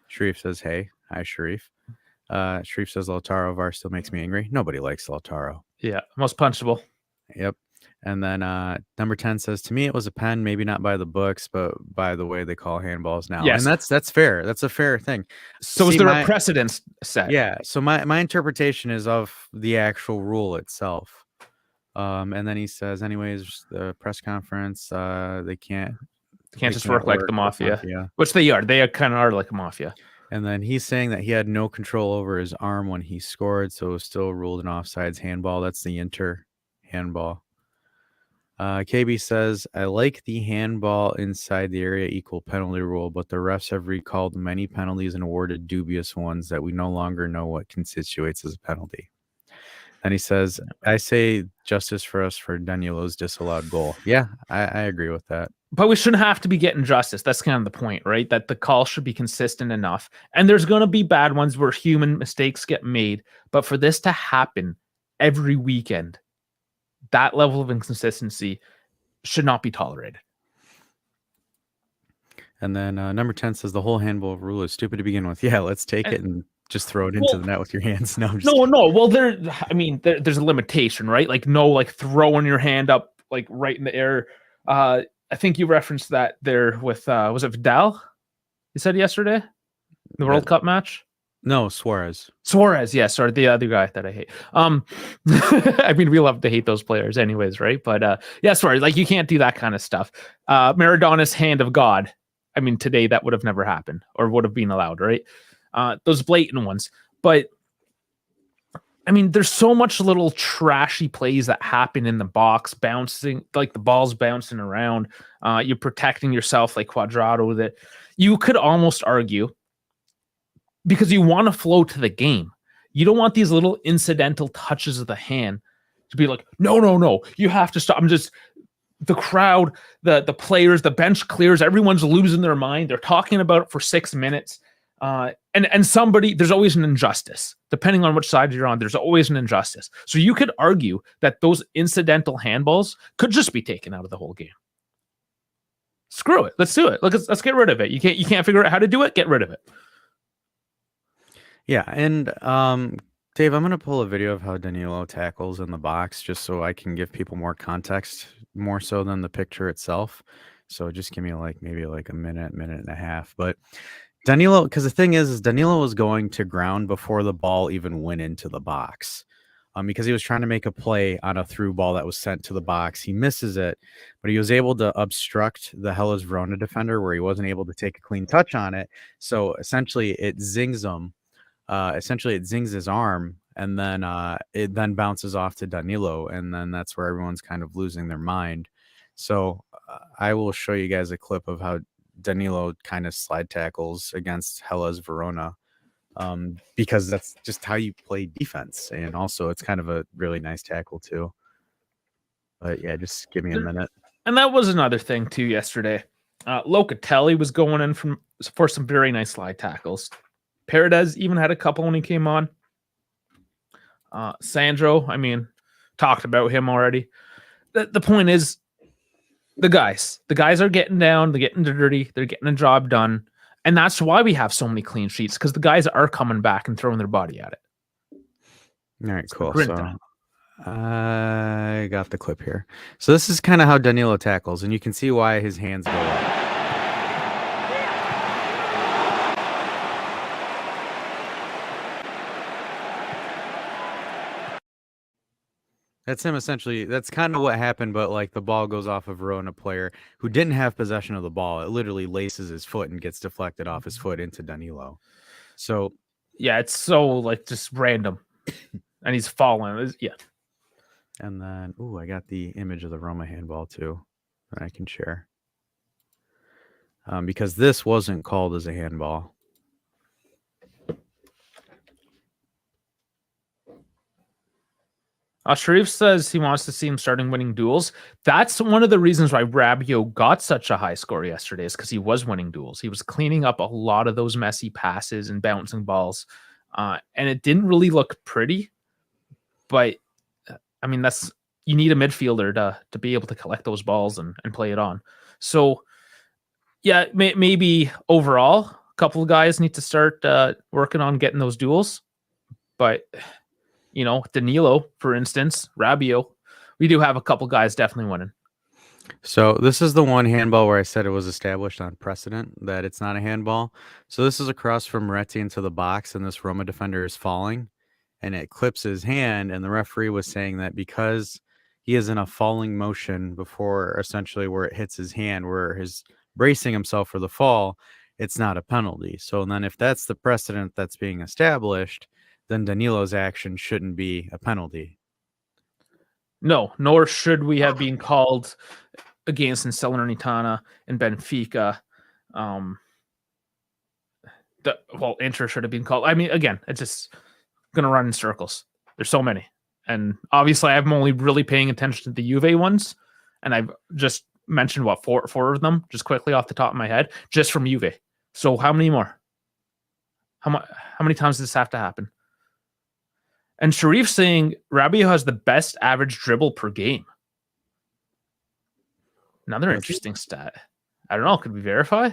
S3: Sharif says, hey. Hi, Sharif. Sharif says, Lautaro VAR still makes me angry. Nobody likes Lautaro.
S2: Yeah, most punchable.
S3: Yep. And then number 10 says, to me, it was a pen, maybe not by the books, but by the way they call handballs now.
S2: Yes.
S3: And that's fair. That's a fair thing.
S2: So is there a precedence set?
S3: Yeah. So my interpretation is of the actual rule itself. And then he says, anyways, the press conference, they can't
S2: just work like the mafia, which they are. They kind of are like a mafia.
S3: And then he's saying that he had no control over his arm when he scored, so it was still ruled an offsides handball. That's the Inter handball. KB says, I like the handball inside the area equal penalty rule, but the refs have recalled many penalties and awarded dubious ones that we no longer know what constitutes as a penalty. And he says, I say justice for us for Danilo's disallowed goal. Yeah, I agree with that.
S2: But we shouldn't have to be getting justice. That's kind of the point, right? That the call should be consistent enough. And there's going to be bad ones where human mistakes get made. But for this to happen every weekend, that level of inconsistency should not be tolerated.
S3: And then number 10 says the whole handball rule is stupid to begin with. Yeah, let's take it and just throw it into the net with your hands. No, I'm just kidding.
S2: Well, there's a limitation, right? Like no, like throwing your hand up like right in the air. I think you referenced that there with was it Vidal? You said yesterday, the World Cup match.
S3: No, Suarez.
S2: Yeah, sorry, the other guy that I hate. I mean, we love to hate those players, anyways, right? But yeah, sorry, like you can't do that kind of stuff. Maradona's hand of God. I mean, today that would have never happened or would have been allowed, right? Those blatant ones. But I mean, there's so much little trashy plays that happen in the box, bouncing, like the ball's bouncing around. You're protecting yourself like Cuadrado that you could almost argue because you want to flow to the game. You don't want these little incidental touches of the hand to be like, no, you have to stop. The crowd, the players, the bench clears, everyone's losing their mind. They're talking about it for 6 minutes. And somebody, there's always an injustice. Depending on which side you're on, there's always an injustice. So you could argue that those incidental handballs could just be taken out of the whole game. Screw it. Let's do it. Let's get rid of it. You can't figure out how to do it. Get rid of it.
S3: Yeah, and Dave, I'm going to pull a video of how Danilo tackles in the box just so I can give people more context, more so than the picture itself. So just give me maybe a minute and a half. But Danilo, because the thing is Danilo was going to ground before the ball even went into the box. Because he was trying to make a play on a through ball that was sent to the box. He misses it, but he was able to obstruct the Hellas Verona defender where he wasn't able to take a clean touch on it. So essentially it zings him. It zings his arm, and then it then bounces off to Danilo, and then that's where everyone's kind of losing their mind. So I will show you guys a clip of how Danilo kind of slide tackles against Hellas Verona. Because that's just how you play defense. And also it's kind of a really nice tackle too. But yeah, just give me a minute.
S2: And that was another thing too yesterday. Locatelli was going in for some very nice slide tackles. Paredes even had a couple when he came on. Sandro, I mean, talked about him already. The point is the guys are getting down, they're getting dirty, they're getting a job done. And that's why we have so many clean sheets, because the guys are coming back and throwing their body at it.
S3: All right, cool. So I got the clip here. So this is kind of how Danilo tackles, and you can see why his hands go up. That's him essentially. That's kind of what happened, but the ball goes off a Verona player who didn't have possession of the ball. It literally laces his foot and gets deflected off his foot into Danilo. So
S2: yeah, it's so just random, and he's falling. Yeah.
S3: And then I got the image of the Roma handball too that I can share. Because this wasn't called as a handball.
S2: Sharif says he wants to see him starting winning duels. That's one of the reasons why Rabiot got such a high score yesterday, is because he was winning duels. He was cleaning up a lot of those messy passes and bouncing balls. And it didn't really look pretty. But, I mean, you need a midfielder to be able to collect those balls and play it on. So, yeah, maybe overall, a couple of guys need to start working on getting those duels. But Danilo, for instance, Rabiot, we do have a couple guys definitely winning.
S3: So this is the one handball where I said it was established on precedent that it's not a handball. So this is a cross from Moretti into the box, and this Roma defender is falling, and it clips his hand, and the referee was saying that because he is in a falling motion before essentially where it hits his hand, where he's bracing himself for the fall, it's not a penalty. So then if that's the precedent that's being established, then Danilo's action shouldn't be a penalty.
S2: No, nor should we have been called against in Salernitana and Benfica. Inter should have been called. I mean, again, it's just going to run in circles. There's so many. And obviously, I'm only really paying attention to the Juve ones, and I've just mentioned four of them just quickly off the top of my head, just from Juve. So how many more? How many times does this have to happen? And Sharif saying Rabiot has the best average dribble per game. Another interesting stat. I don't know. Could we verify?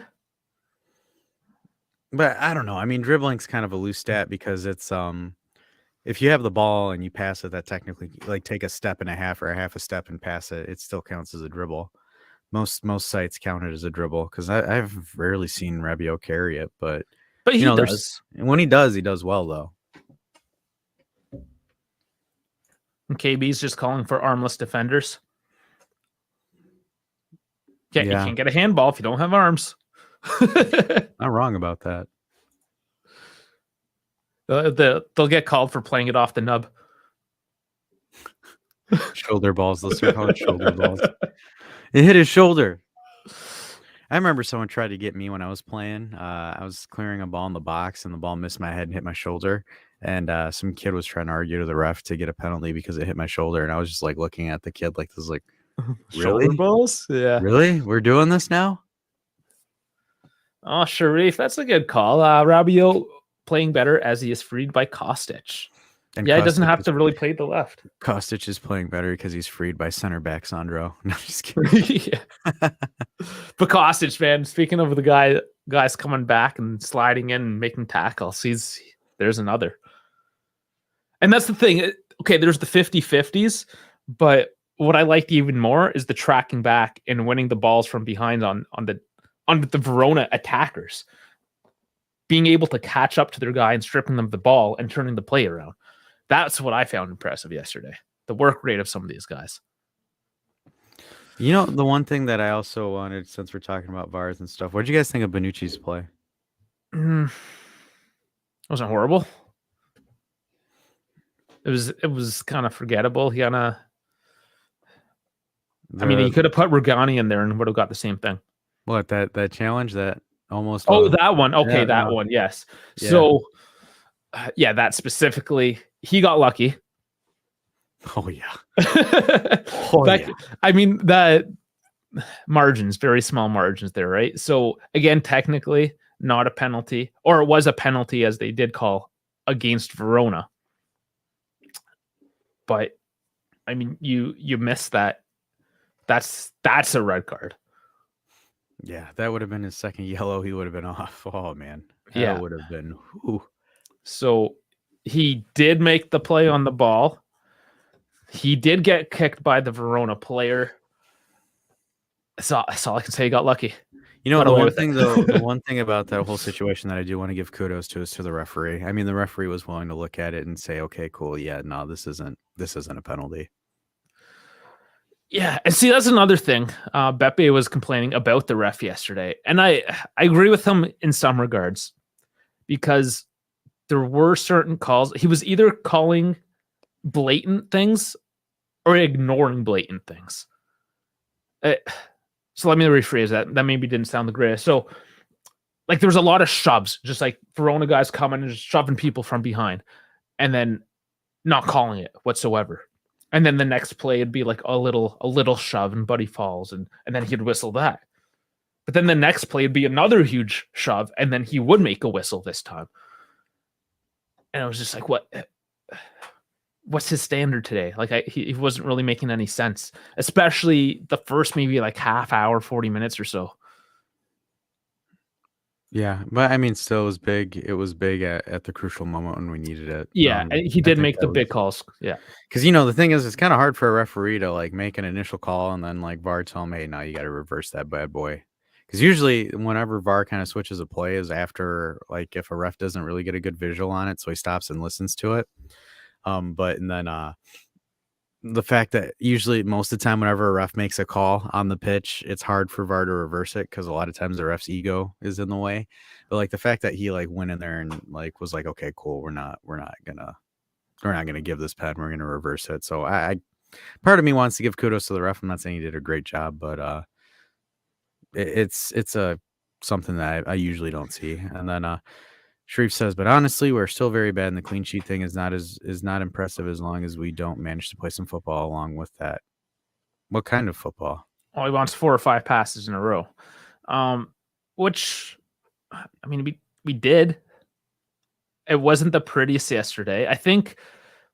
S3: But I don't know. I mean, dribbling's kind of a loose stat because it's if you have the ball and you pass it, that technically like take a step and a half or a half a step and pass it, it still counts as a dribble. Most sites count it as a dribble because I've rarely seen Rabiot carry it, but
S2: he does.
S3: And when he does well though.
S2: And KB's just calling for armless defenders. You can't get a handball if you don't have arms.
S3: Not wrong about that.
S2: They'll get called for playing it off the nub.
S3: Shoulder balls. Let's call it shoulder balls. It hit his shoulder. I remember someone tried to get me when I was playing. I was clearing a ball in the box, and the ball missed my head and hit my shoulder. And some kid was trying to argue to the ref to get a penalty because it hit my shoulder. And I was just like looking at the kid like this, like, really?
S2: Shoulder balls? Yeah.
S3: Really? We're doing this now?
S2: Oh, Sharif, that's a good call. Rabiot playing better as he is freed by Kostic. And he doesn't have to really play the left.
S3: Kostic is playing better because he's freed by center back Sandro. No, I'm just kidding.
S2: But Kostic, man, speaking of the guys coming back and sliding in and making tackles, there's another. And that's the thing. Okay, there's the 50-50s, but what I liked even more is the tracking back and winning the balls from behind on the Verona attackers. Being able to catch up to their guy and stripping them the ball and turning the play around. That's what I found impressive yesterday. The work rate of some of these guys.
S3: You know, the one thing that I also wanted, since we're talking about VARs and stuff, what did you guys think of Bonucci's play?
S2: It wasn't horrible. It was kind of forgettable. He kind of... I mean, he could have put Rugani in there and would have got the same thing.
S3: What, that challenge that almost...
S2: that one. Okay, yeah, one, yes. Yeah. So, that specifically, he got lucky.
S3: Oh, yeah.
S2: I mean, the margins, very small margins there, right? So, again, technically, not a penalty, or it was a penalty, as they did call, against Verona. But, I mean, you missed that. That's a red card.
S3: Yeah, that would have been his second yellow. He would have been off. Oh, man. That would have been... Whew. So, he did make the play on the ball. He did get kicked by the Verona player. That's all I can say. He got lucky. You know, the one thing about that whole situation that I do want to give kudos to is to the referee. I mean, the referee was willing to look at it and say, okay, cool. Yeah, no, this isn't a penalty.
S2: Yeah, and see, that's another thing. Beppe was complaining about the ref yesterday, and I agree with him in some regards, because there were certain calls. He was either calling blatant things or ignoring blatant things. So let me rephrase that. That maybe didn't sound the greatest. So, like, there was a lot of shoves, just like Verona guys coming and just shoving people from behind, and then not calling it whatsoever. And then the next play would be like a little shove and Buddy falls, and then he'd whistle that. But then the next play would be another huge shove, and then he would make a whistle this time. And I was just like, what's his standard today? Like, he wasn't really making any sense, especially the first maybe like half hour, 40 minutes or so.
S3: Yeah, but I mean, still, it was big. It was big at the crucial moment when we needed it.
S2: Yeah, and he did make the big calls. Yeah,
S3: because the thing is, it's kind of hard for a referee to like make an initial call and then like VAR tell him, hey, now you got to reverse that bad boy. Because usually, whenever VAR kind of switches a play, is after like if a ref doesn't really get a good visual on it, so he stops and listens to it. The fact that usually most of the time whenever a ref makes a call on the pitch, it's hard for VAR to reverse it because a lot of times the ref's ego is in the way. But like the fact that he like went in there and like was like, okay, cool, we're not gonna give this pen, we're gonna reverse it. So I part of me wants to give kudos to the ref. I'm not saying he did a great job, but it's something that I usually don't see. And then Sharif says, but honestly, we're still very bad, and the clean sheet thing is not impressive as long as we don't manage to play some football along with that. What kind of football?
S2: Well, he wants 4 or 5 passes in a row, which, I mean, we did. It wasn't the prettiest yesterday. I think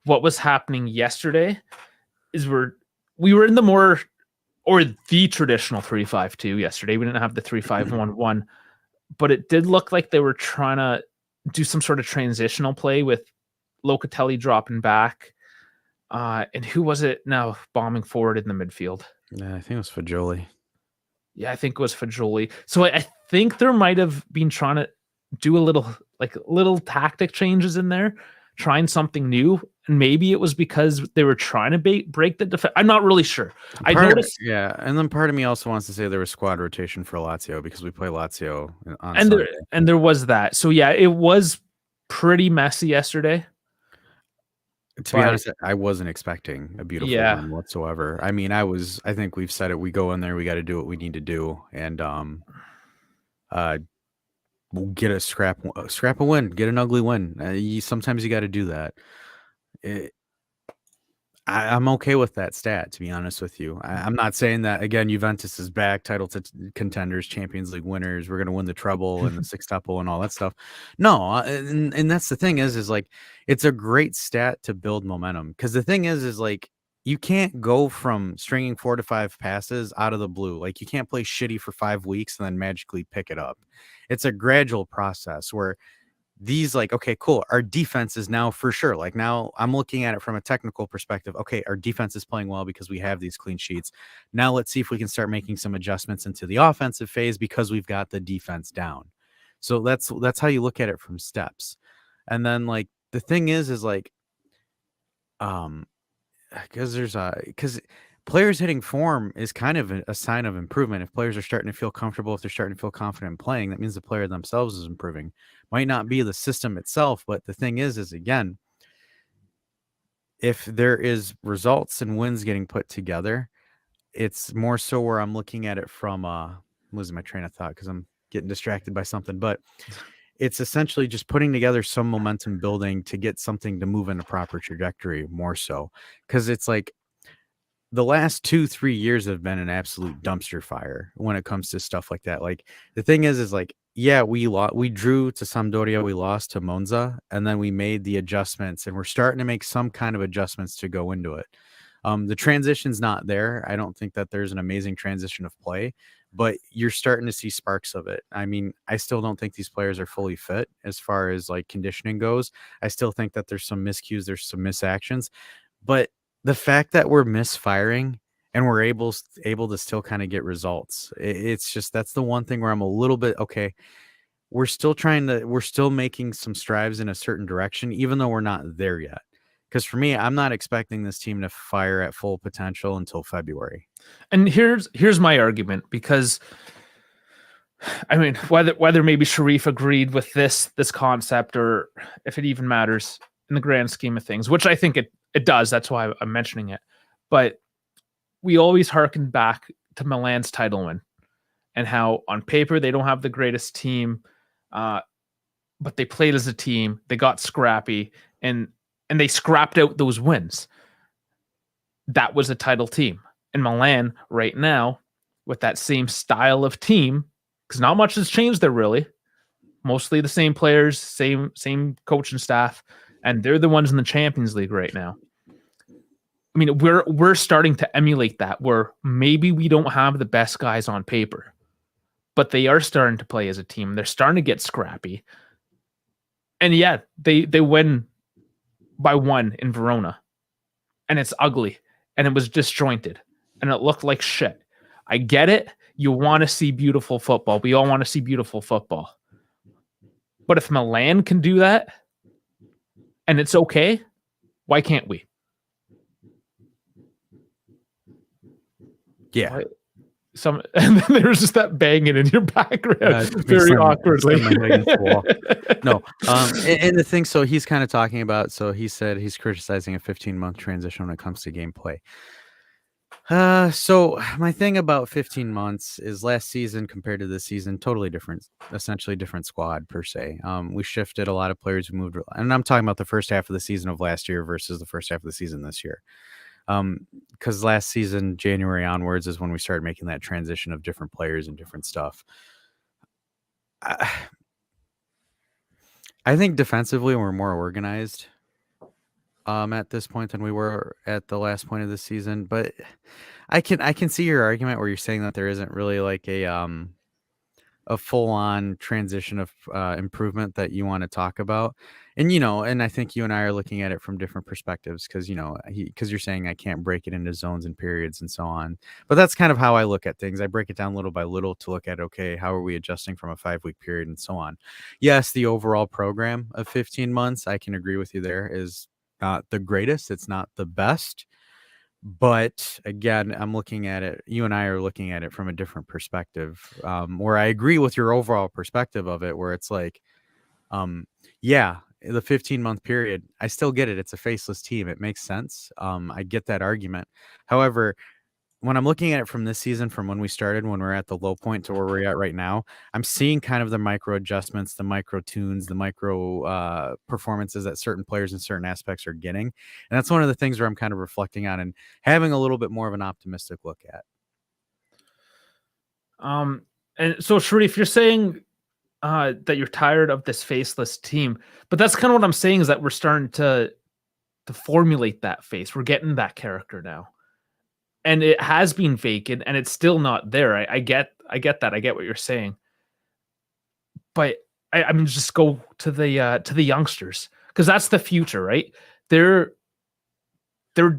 S2: what was happening yesterday is we were in the more, or the traditional 3-5-2 yesterday. We didn't have the 3-5-1-1, but it did look like they were trying to do some sort of transitional play with Locatelli dropping back. And who was it now bombing forward in the midfield?
S3: Yeah, I think it was Fajoli.
S2: Yeah, I think it was Fajoli. So I think there might have been trying to do a little tactic changes in there, trying something new. And maybe it was because they were trying to break the defense. I'm not really sure. I noticed.
S3: Yeah, and then part of me also wants to say there was squad rotation for Lazio because we play Lazio on Sunday.
S2: And there was that. So yeah, it was pretty messy yesterday.
S3: To be honest, I wasn't expecting a beautiful win whatsoever. I mean, I think we've said it. We go in there, we got to do what we need to do, and we'll get a scrap a win, get an ugly win. Sometimes you got to do that. I'm okay with that stat, to be honest with you. I'm not saying that, again, Juventus is back, title contenders, Champions League winners, we're going to win the treble and the sextuple and all that stuff. No, and that's the thing is like, it's a great stat to build momentum. Because the thing is like, you can't go from stringing 4 to 5 passes out of the blue. Like, you can't play shitty for 5 weeks and then magically pick it up. It's a gradual process where these, like, okay, cool, our defense is now for sure, like, now I'm looking at it from a technical perspective. Okay, our defense is playing well because we have these clean sheets. Now let's see if we can start making some adjustments into the offensive phase because we've got the defense down. So that's how you look at it from steps. And then, like, the thing is like, because players hitting form is kind of a sign of improvement. If players are starting to feel comfortable, if they're starting to feel confident in playing, that means the player themselves is improving. Might not be the system itself, but the thing is again, if there is results and wins getting put together, it's more so where I'm looking at it from I'm losing my train of thought because I'm getting distracted by something, but it's essentially just putting together some momentum building to get something to move in a proper trajectory more so. Because it's like the last 2-3 years have been an absolute dumpster fire when it comes to stuff like that. Like, the thing is like, yeah, we drew to Sampdoria, we lost to Monza, and then we made the adjustments, and we're starting to make some kind of adjustments to go into it. The transition's not there. I don't think that there's an amazing transition of play, but you're starting to see sparks of it. I mean, I still don't think these players are fully fit as far as like conditioning goes. I still think that there's some miscues, there's some misactions, but the fact that we're misfiring and we're able to still kind of get results, it's just, that's the one thing where I'm a little bit, okay, we're still making some strides in a certain direction, even though we're not there yet. Because for me, I'm not expecting this team to fire at full potential until February.
S2: And here's my argument, because I mean, whether maybe Sharif agreed with this concept or if it even matters in the grand scheme of things, which I think it does. That's why I'm mentioning it. But we always harken back to Milan's title win and how on paper they don't have the greatest team, but they played as a team. They got scrappy and they scrapped out those wins. That was a title team. And Milan right now, with that same style of team, because not much has changed there really. Mostly the same players, same coaching staff, and they're the ones in the Champions League right now. I mean, we're starting to emulate that, where maybe we don't have the best guys on paper, but they are starting to play as a team. They're starting to get scrappy. And yeah, they win by 1 in Verona. And it's ugly. And it was disjointed. And it looked like shit. I get it. You want to see beautiful football. We all want to see beautiful football. But if Milan can do that, and it's okay, why can't we?
S3: Yeah.
S2: Right? And then there's just that banging in your background very awkwardly.
S3: No. And the thing, so he's kind of talking about, so he said he's criticizing a 15-month transition when it comes to gameplay. So my thing about 15 months is last season compared to this season, totally different, essentially different squad per se. We shifted a lot of players who moved, and I'm talking about the first half of the season of last year versus the first half of the season this year. Because last season, January onwards, is when we started making that transition of different players and different stuff. I think defensively we're more organized at this point than we were at the last point of the season, but I can see your argument where you're saying that there isn't really like a full-on transition of improvement that you want to talk about. And and I think you and I are looking at it from different perspectives because you're saying I can't break it into zones and periods and so on. But that's kind of how I look at things. I break it down little by little to look at, okay, how are we adjusting from a 5-week period and so on. Yes, the overall program of 15 months, I can agree with you there, is not the greatest. It's not the best. But again, I'm looking at it. You and I are looking at it from a different perspective, where I agree with your overall perspective of it, where it's like, yeah, the 15-month period, I still get it. It's a faceless team. It makes sense. I get that argument. However, when I'm looking at it from this season, from when we started, when we're at the low point to where we're at right now, I'm seeing kind of the micro adjustments, the micro tunes, the micro performances that certain players in certain aspects are getting. And that's one of the things where I'm kind of reflecting on and having a little bit more of an optimistic look at.
S2: And so Sharif, you're saying that you're tired of this faceless team, but that's kind of what I'm saying, is that we're starting to formulate that face. We're getting that character now. And it has been vacant, and it's still not there. I get that. I get what you're saying, but I mean, just go to the youngsters, because that's the future, right? They're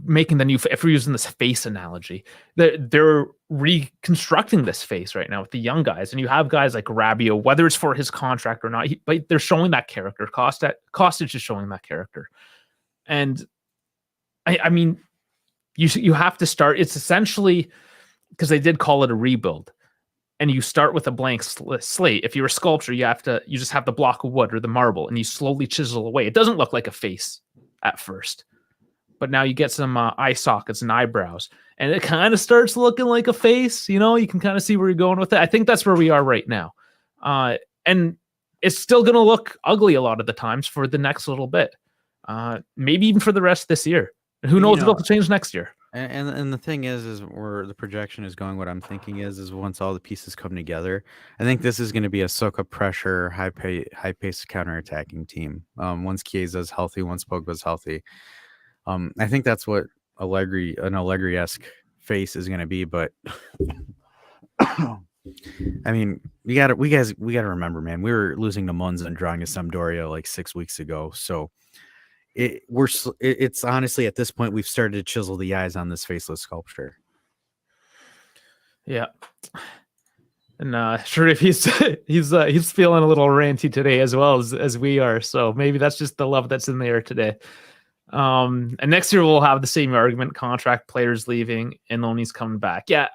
S2: making the new. If we're using this face analogy, they're reconstructing this face right now with the young guys, and you have guys like Rabiot, whether it's for his contract or not, but they're showing that character. Kostic is showing that character, and I mean. You have to start. It's essentially, because they did call it a rebuild, and you start with a blank slate. If you're a sculptor, you just have the block of wood or the marble, and you slowly chisel away. It doesn't look like a face at first, but now you get some eye sockets and eyebrows, and it kind of starts looking like a face. You can kind of see where you're going with it. I think that's where we are right now, and it's still going to look ugly a lot of the times for the next little bit, maybe even for the rest of this year. Who knows what will change next year?
S3: And the thing is where the projection is going. What I'm thinking is once all the pieces come together, I think this is going to be a soak up pressure, high pace counterattacking team. Once Chiesa's healthy, once Pogba's healthy, I think that's what an Allegri-esque face is going to be. But I mean, we got to remember, man, we were losing to Monza and drawing to Sampdoria like 6 weeks ago, so. It's honestly at this point we've started to chisel the eyes on this faceless sculpture.
S2: Yeah, and sure, if he's feeling a little ranty today as well as we are, so maybe that's just the love that's in the air today. And next year we'll have the same argument: contract players leaving and loanees coming back. Yeah,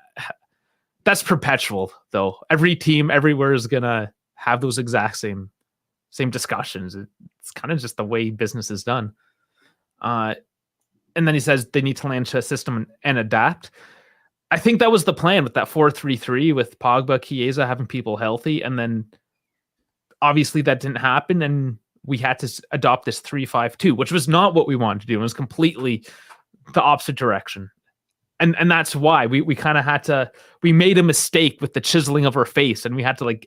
S2: that's perpetual though. Every team everywhere is gonna have those exact same discussions. It's kind of just the way business is done. And then he says they need to land to a system and adapt. I think that was the plan with that 4-3-3 with Pogba, Chiesa having people healthy. And then obviously that didn't happen. And we had to adopt this 3-5-2, which was not what we wanted to do. It was completely the opposite direction. And that's why we kind of had to, we made a mistake with the chiseling of our face, and we had to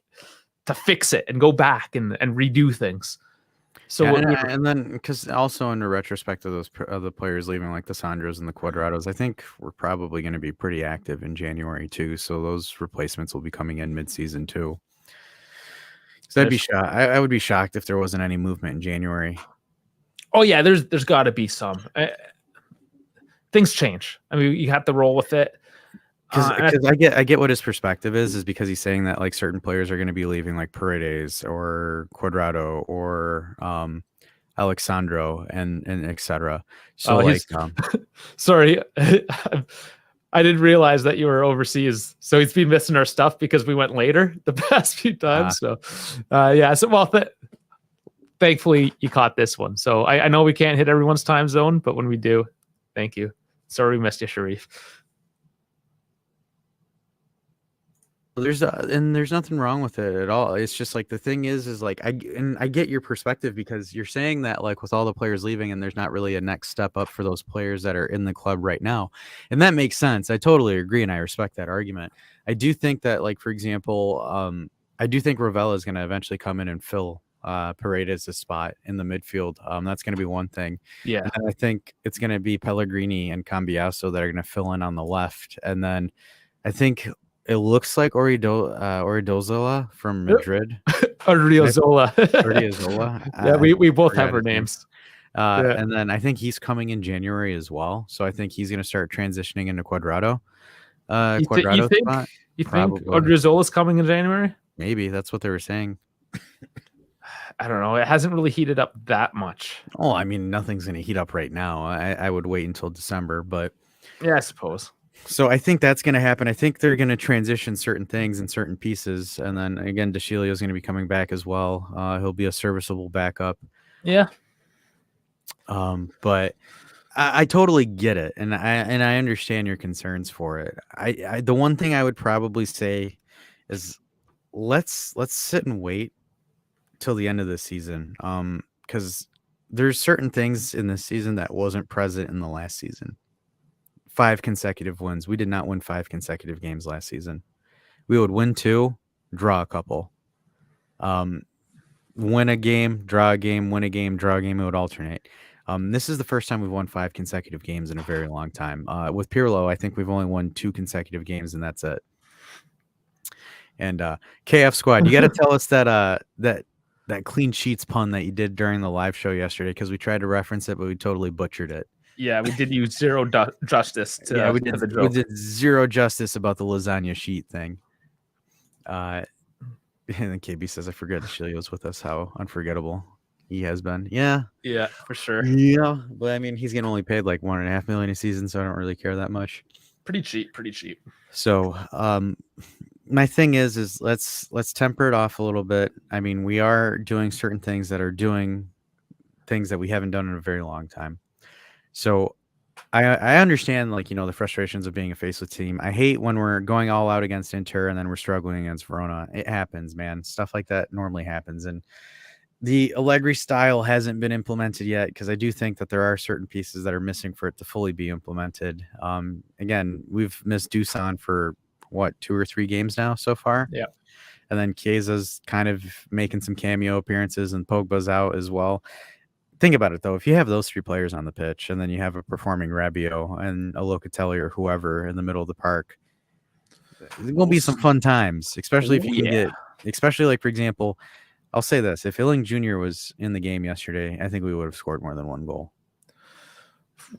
S2: to fix it and go back and redo things. So
S3: and then because also in the retrospect of those other players leaving, like the Sandros and the Quadrados, I think we're probably going to be pretty active in January too. So those replacements will be coming in mid-season too. So I would be shocked if there wasn't any movement in January.
S2: Oh yeah, there's got to be some. Things change. I mean, you have to roll with it.
S3: Because I get what his perspective is because he's saying that like certain players are going to be leaving, like Paredes or Quadrado or Alexandro and etc. So
S2: sorry, I didn't realize that you were overseas. So he's been missing our stuff because we went later the past few times. So thankfully you caught this one. So I know we can't hit everyone's time zone, but when we do, thank you. Sorry we missed you, Sharif.
S3: There's nothing wrong with it at all. It's just like the thing is like I get your perspective because you're saying that like with all the players leaving and there's not really a next step up for those players that are in the club right now, and that makes sense. I totally agree and I respect that argument. I do think that like for example, I do think Ravella is going to eventually come in and fill Paredes' spot in the midfield. That's going to be one thing.
S2: Yeah.
S3: And then I think it's going to be Pellegrini and Cambiaso that are going to fill in on the left, and then I think. It looks like Oridozola from Madrid.
S2: Odriozola.
S3: Odriozola.
S2: Yeah, we both have
S3: forgot
S2: our
S3: his name.
S2: names.
S3: And then I think he's coming in January as well. So I think he's going to start transitioning into Quadrado.
S2: You
S3: Quadrado
S2: think
S3: spot.
S2: you think
S3: Probably.
S2: Odriozola's coming in January?
S3: Maybe that's what they were saying.
S2: I don't know. It hasn't really heated up that much.
S3: Oh, I mean, nothing's going to heat up right now. I would wait until December, but
S2: yeah, I suppose.
S3: So I think that's going to happen. I think they're going to transition certain things and certain pieces. And then again, DeCilio is going to be coming back as well. He'll be a serviceable backup.
S2: Yeah.
S3: But I totally get it. And I understand your concerns for it. I the one thing I would probably say is let's sit and wait till the end of the season. Because there's certain things in this season that wasn't present in the last season. 5 consecutive wins. We did not win 5 consecutive games last season. We would win 2, draw a couple. Win a game, draw a game, win a game, draw a game. It would alternate. This is the first time we've won 5 consecutive games in a very long time. With Pirlo, I think we've only won 2 consecutive games, and that's it. And KF Squad, you got to tell us that clean sheets pun that you did during the live show yesterday, because we tried to reference it, but we totally butchered it.
S2: Yeah, we did use zero justice to,
S3: yeah, we
S2: to
S3: did,
S2: the joke.
S3: we did zero justice about the lasagna sheet thing. And then KB says, I forget DeCilio's with us, how unforgettable he has been. Yeah.
S2: Yeah, for sure.
S3: Yeah. But I mean, he's getting only paid like $1.5 million a season, so I don't really care that much.
S2: Pretty cheap.
S3: So my thing is let's temper it off a little bit. I mean, we are doing certain things that are doing things that we haven't done in a very long time. So I understand, like, the frustrations of being a faceless team. I hate when we're going all out against Inter and then we're struggling against Verona. It happens, man. Stuff like that normally happens. And the Allegri style hasn't been implemented yet, because I do think that there are certain pieces that are missing for it to fully be implemented. Again, we've missed Dusan for 2 or 3 games now so far.
S2: Yeah.
S3: And then Chiesa's kind of making some cameo appearances, and Pogba's out as well. Think about it, though. If you have those 3 players on the pitch and then you have a performing Rabiot and a Locatelli or whoever in the middle of the park, it will be some fun times, especially if you can get, especially like, for example, I'll say this. If Illing Jr. was in the game yesterday, I think we would have scored more than 1 goal.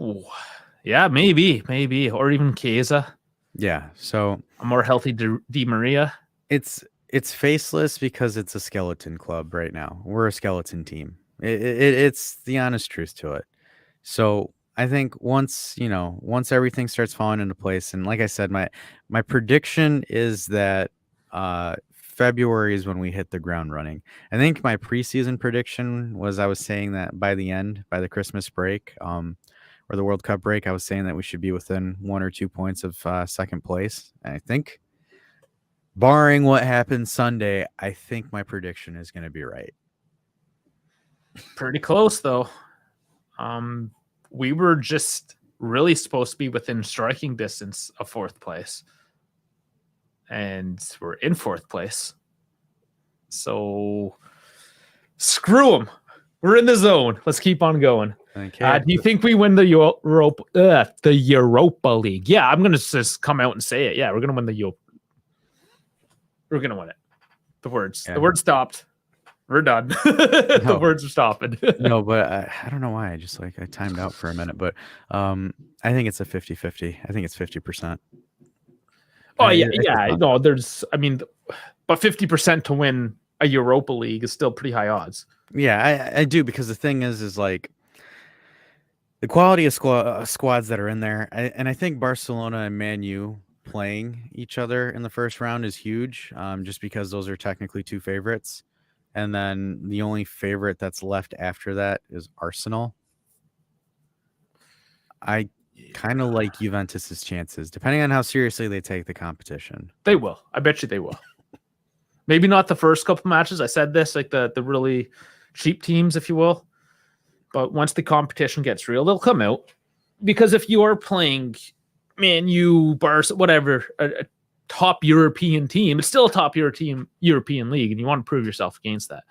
S2: Ooh. Yeah, maybe. Or even Chiesa.
S3: Yeah. So
S2: a more healthy Di Maria.
S3: It's faceless because it's a skeleton club right now. We're a skeleton team. It's the honest truth to it. So I think once everything starts falling into place, and like I said, my prediction is that February is when we hit the ground running. I think my preseason prediction was, I was saying that by the Christmas break, or the World Cup break, I was saying that we should be within 1 or 2 points of second place. And I think, barring what happens Sunday, I think my prediction is going to be right.
S2: Pretty close, though. We were just really supposed to be within striking distance of 4th place, and we're in 4th place. So screw them. We're in the zone. Let's keep on going.
S3: Okay.
S2: Do you think we win the Europa League? Yeah, I'm gonna just come out and say it. Yeah, we're gonna win the We're gonna win it. The words stopped. We're done. The words are stopping.
S3: No, but I don't know why. I timed out for a minute, but I think it's a 50-50. I think it's 50%.
S2: Oh, yeah. No, but 50% to win a Europa League is still pretty high odds.
S3: Yeah, I do, because the thing is like the quality of squads that are in there, and I think Barcelona and Man U playing each other in the first round is huge, just because those are technically 2 favorites. And then the only favorite that's left after that is Arsenal. I Kind of like Juventus's chances, depending on how seriously they take the competition.
S2: They will. I bet you they will. Maybe not the first couple matches. I said this, like the really cheap teams, if you will. But once the competition gets real, they'll come out. Because if you are playing Man U, Barca, whatever, a top European team, it's still a top European league, and you want to prove yourself against that.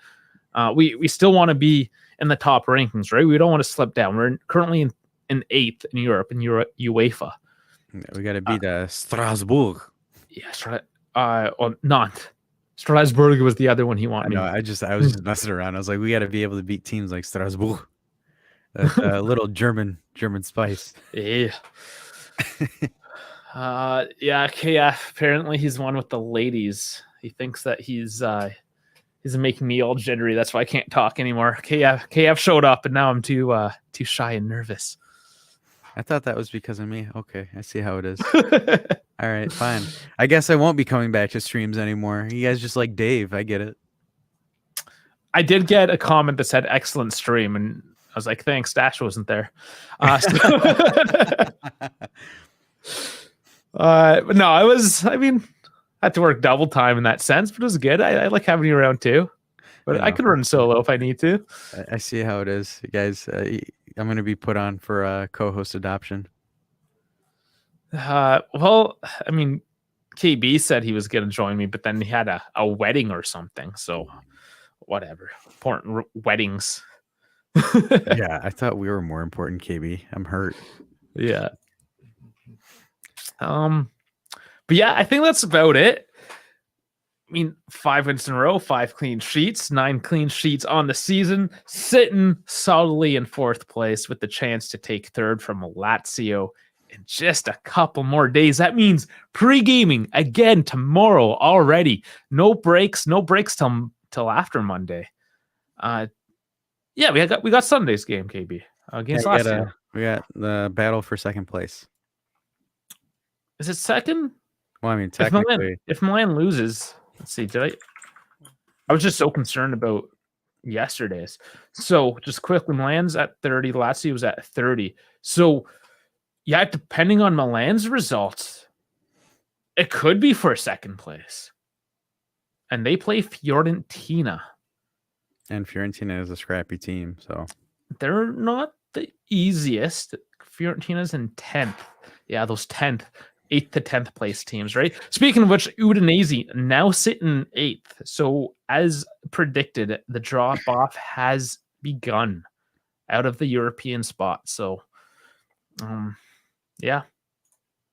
S2: We still want to be in the top rankings, right? We don't want to slip down. We're currently in 8th in Europe, in UEFA.
S3: We got to beat Strasbourg.
S2: Yeah, or Nantes. Strasbourg was the other one he wanted.
S3: I was just messing around. I was like, we got to be able to beat teams like Strasbourg. A little German spice.
S2: Yeah. KF. Apparently, he's one with the ladies. He thinks that he's making me all jittery. That's why I can't talk anymore. KF showed up, and now I'm too shy and nervous.
S3: I thought that was because of me. Okay, I see how it is. All right, fine. I guess I won't be coming back to streams anymore. You guys just like Dave. I get it.
S2: I did get a comment that said excellent stream, and I was like, thanks. Dash wasn't there. But no, I had to work double time in that sense, but it was good. I like having you around too. But I can run solo if I need to.
S3: I see how it is. You guys, I'm going to be put on for co-host adoption.
S2: Well, KB said he was going to join me, but then he had a wedding or something. So whatever. Important weddings.
S3: Yeah, I thought we were more important, KB. I'm hurt.
S2: Yeah. But yeah, I think that's about it. 5 wins in a row, 5 clean sheets, 9 clean sheets on the season, sitting solidly in 4th place with the chance to take 3rd from Lazio in just a couple more days. That means pre-gaming again tomorrow already. No breaks till after Monday. Yeah, we got Sunday's game, KB, against Lazio.
S3: We got the battle for 2nd place.
S2: Is it 2nd?
S3: Well, technically,
S2: if Milan loses, let's see. I was just so concerned about yesterday's. So just quickly, Milan's at 30. Lazio was at 30. So yeah, depending on Milan's results, it could be for 2nd place. And they play Fiorentina. And
S3: Fiorentina is a scrappy team, so
S2: they're not the easiest. Fiorentina's in 10th. Yeah, those 8th to 10th place teams, right? Speaking of which, Udinese now sitting 8th. So as predicted, the drop-off has begun out of the European spot. So, yeah.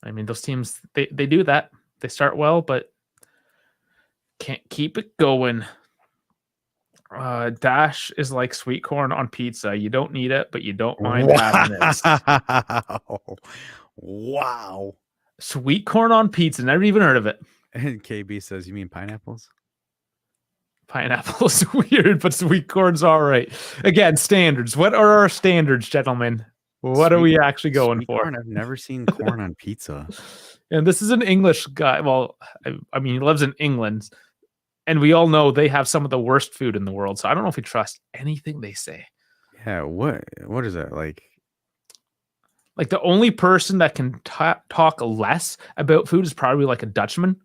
S2: Those teams, they do that. They start well, but can't keep it going. Dash is like sweet corn on pizza. You don't need it, but you don't mind having it.
S3: Wow.
S2: Sweet corn on pizza. Never even heard of it.
S3: And KB says, you mean pineapples?
S2: Pineapple's weird, but sweet corn's all right. Again, standards. What are our standards, gentlemen? What are we actually going for?
S3: Corn? I've never seen corn on pizza.
S2: And this is an English guy. Well, he lives in England. And we all know they have some of the worst food in the world. So I don't know if we trust anything they say.
S3: Yeah, what is that like?
S2: Like the only person that can talk less about food is probably like a Dutchman.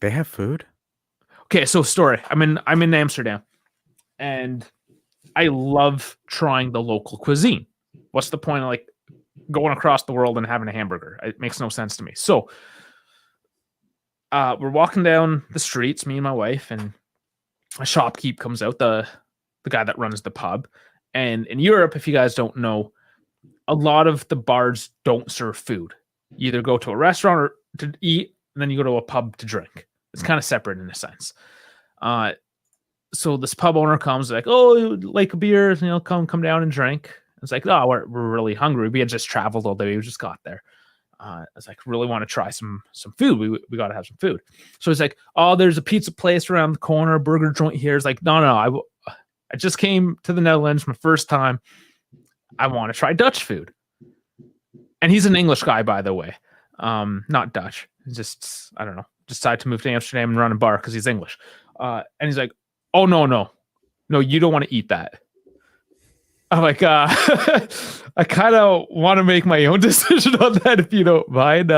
S3: They have food?
S2: Okay, so story. I'm in Amsterdam, and I love trying the local cuisine. What's the point of like going across the world and having a hamburger? It makes no sense to me. So we're walking down the streets, me and my wife, and a shopkeep comes out, the guy that runs the pub. And in Europe, if you guys don't know, a lot of the bars don't serve food. You either go to a restaurant or to eat, and then you go to a pub to drink. It's kind of separate in a sense. So this pub owner comes like, oh, like a beer, come down and drink. It's like, oh, we're really hungry. We had just traveled all day. We just got there. I was like, really want to try some food. We got to have some food. So he's like, oh, there's a pizza place around the corner, a burger joint here. It's like, no, I just came to the Netherlands my first time. I want to try Dutch food. And he's an English guy, by the way. Not Dutch. Just, I don't know, decided to move to Amsterdam and run a bar because he's English. And he's like, oh, no, you don't want to eat that. I'm like, I kind of want to make my own decision on that if you don't mind.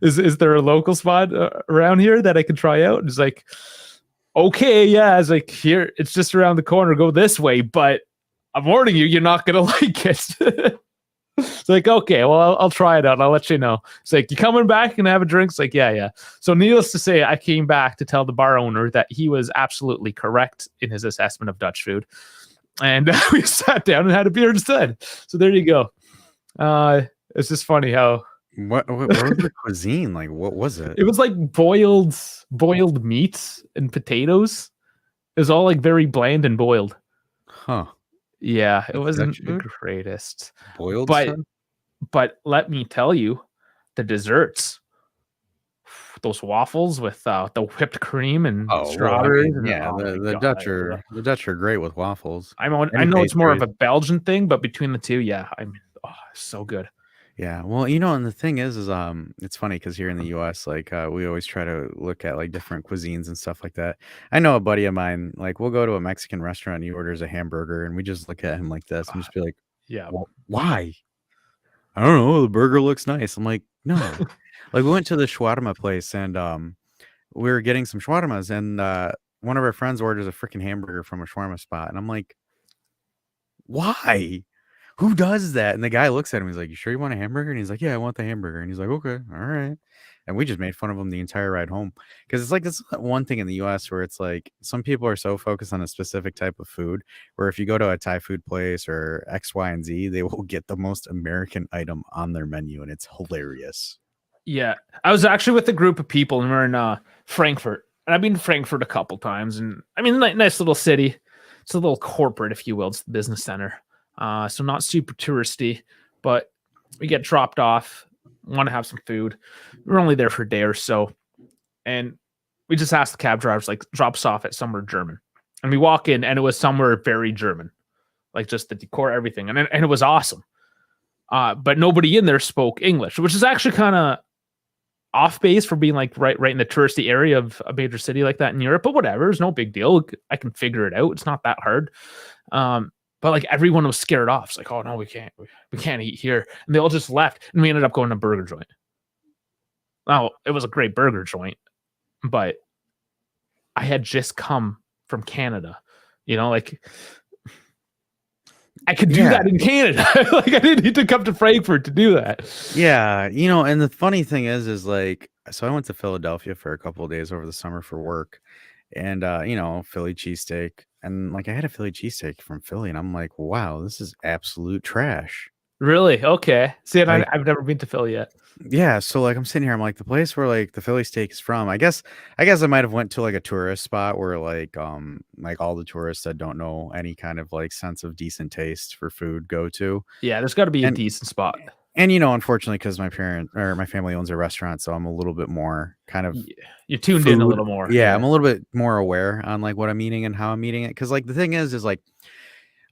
S2: Is there a local spot around here that I can try out? And he's like, okay, yeah. It's like, here, it's just around the corner. Go this way, but I'm warning you, you're not gonna like it. It's like, okay, well, I'll try it out. I'll let you know. It's like, you coming back and have a drink? It's like, yeah. So needless to say, I came back to tell the bar owner that he was absolutely correct in his assessment of Dutch food. And we sat down and had a beer instead. So there you go. It's just funny how
S3: What was the cuisine like? What was it?
S2: it was like boiled meats and potatoes. It was all like very bland and boiled.
S3: Huh?
S2: Yeah, it wasn't
S3: Dutch
S2: the
S3: food?
S2: greatest.
S3: Boiled
S2: But
S3: stuff?
S2: but let me tell you, the desserts, those waffles with the whipped cream and
S3: Oh, well, I
S2: strawberries.
S3: mean,
S2: and,
S3: yeah,
S2: oh my
S3: the
S2: God,
S3: Dutch are great with waffles.
S2: I
S3: Any
S2: know it's more of
S3: pastries.
S2: a Belgian thing, but between the two, yeah, I mean, oh, so good.
S3: Yeah, well, you know, and the thing is it's funny because here in the U.S., like, we always try to look at like different cuisines and stuff like that. I know a buddy of mine, like, we'll go to a Mexican restaurant and he orders a hamburger, and we just look at him like this and just be like,
S2: Yeah.
S3: Why? I don't know. The burger looks nice. I'm like, no. Like, we went to the shawarma place and we were getting some shawarmas, and one of our friends orders a freaking hamburger from a shawarma spot, and I'm like, why? Who does that? And the guy looks at him. He's like, you sure you want a hamburger? And he's like, yeah, I want the hamburger. And he's like, okay, all right. And we just made fun of him the entire ride home because it's like this one thing in the U.S. where it's like some people are so focused on a specific type of food, where if you go to a Thai food place or X, Y, and Z, they will get the most American item on their menu, and it's hilarious.
S2: Yeah, I was actually with a group of people, and we're in Frankfurt. And I've been to Frankfurt a couple times, and I mean, nice little city. It's a little corporate, if you will. It's the business center, so not super touristy. But we get dropped off, want to have some food. We're only there for a day or so, and we just asked the cab drivers, like, drop us off at somewhere German. And we walk in, and it was somewhere very German, like just the decor, everything, and it was awesome. But nobody in there spoke English, which is actually kind of off base for being like right in the touristy area of a major city like that in Europe, but whatever, it's no big deal. I can figure it out. It's not that hard. But like everyone was scared off. It's like, oh no, we can't eat here. And they all just left, and we ended up going to a burger joint. Now, it was a great burger joint, but I had just come from Canada, like I could do that in Canada. Like I didn't need to come to Frankfurt to do that.
S3: Yeah, and the funny thing is like, so I went to Philadelphia for a couple of days over the summer for work, and Philly cheesesteak, and like I had a Philly cheesesteak from Philly, and I'm like, wow, this is absolute trash.
S2: Really? Okay. See,
S3: Like,
S2: I've never been to Philly yet.
S3: yeah, so like I'm sitting here, I'm like, the place where like the Philly steak is from, I guess I might have went to like a tourist spot where like all the tourists that don't know any kind of like sense of decent taste for food go to.
S2: Yeah, there's got to be a
S3: And
S2: decent spot.
S3: and unfortunately, because my family owns a restaurant, so I'm a little bit more kind of
S2: You're tuned in a
S3: food.
S2: little more.
S3: Yeah, I'm a little bit more aware on like what I'm eating and how I'm eating it. Because like the thing is like,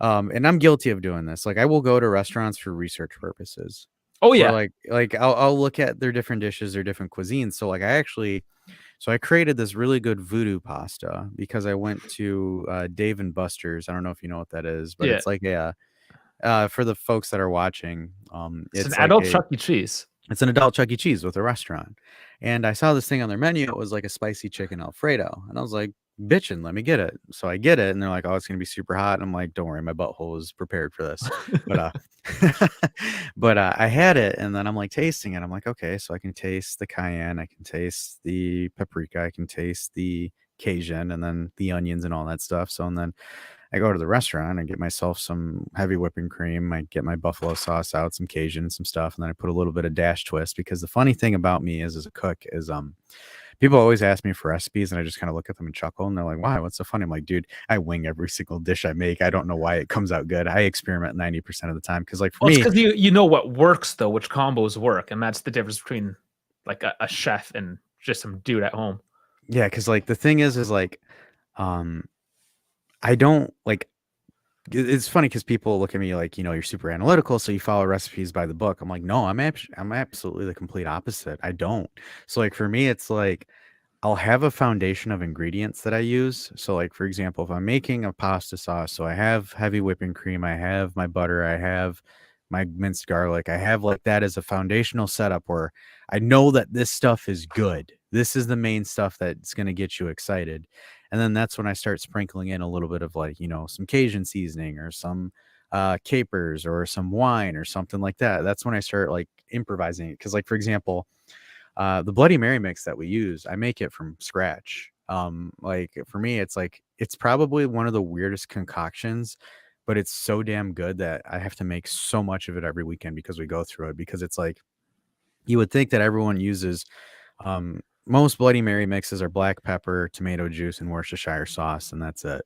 S3: and I'm guilty of doing this. Like I will go to restaurants for research purposes.
S2: Oh
S3: Where,
S2: yeah.
S3: like I'll look at their different dishes, their different cuisines. So like I created this really good voodoo pasta because I went to Dave and Buster's. I don't know if you know what that is, but
S2: Yeah.
S3: it's like for the folks that are watching,
S2: It's an
S3: like
S2: adult Chuck E. Cheese.
S3: it's an adult Chuck E. Cheese with a restaurant. And I saw this thing on their menu. It was like a spicy chicken Alfredo. And I was like, bitchin', let me get it. So I get it. And they're like, oh, it's going to be super hot. And I'm like, don't worry, my butthole is prepared for this. But, but I had it. And then I'm like tasting it. I'm like, okay, so I can taste the cayenne. I can taste the paprika. I can taste the Cajun and then the onions and all that stuff. So, and then I go to the restaurant, I get myself some heavy whipping cream, I get my buffalo sauce out, some Cajun and some stuff, and then I put a little bit of dash twist, because the funny thing about me is as a cook is people always ask me for recipes and I just kind of look at them and chuckle, and they're like, why? What's so funny? I'm like, dude, I wing every single dish I make. I don't know why it comes out good. I experiment 90% of the time because like for me,
S2: it's because you know what works though, which combos work, and that's the difference between like a chef and just some dude at home.
S3: Yeah, because like the thing is like I don't like, it's funny because people look at me like, you're super analytical, so you follow recipes by the book. I'm like, no, I'm absolutely the complete opposite. I don't. So like for me, it's like I'll have a foundation of ingredients that I use. So, like, for example, if I'm making a pasta sauce, so I have heavy whipping cream, I have my butter, I have my minced garlic, I have like that as a foundational setup where I know that this stuff is good. This is the main stuff that's going to get you excited. And then that's when I start sprinkling in a little bit of like, some Cajun seasoning or some capers or some wine or something like that. That's when I start like improvising it. Cause, like, for example, the Bloody Mary mix that we use, I make it from scratch. Like, for me, it's like it's probably one of the weirdest concoctions, but it's so damn good that I have to make so much of it every weekend because we go through it. Because it's like you would think that everyone uses most Bloody Mary mixes are black pepper, tomato juice, and Worcestershire sauce, and that's it.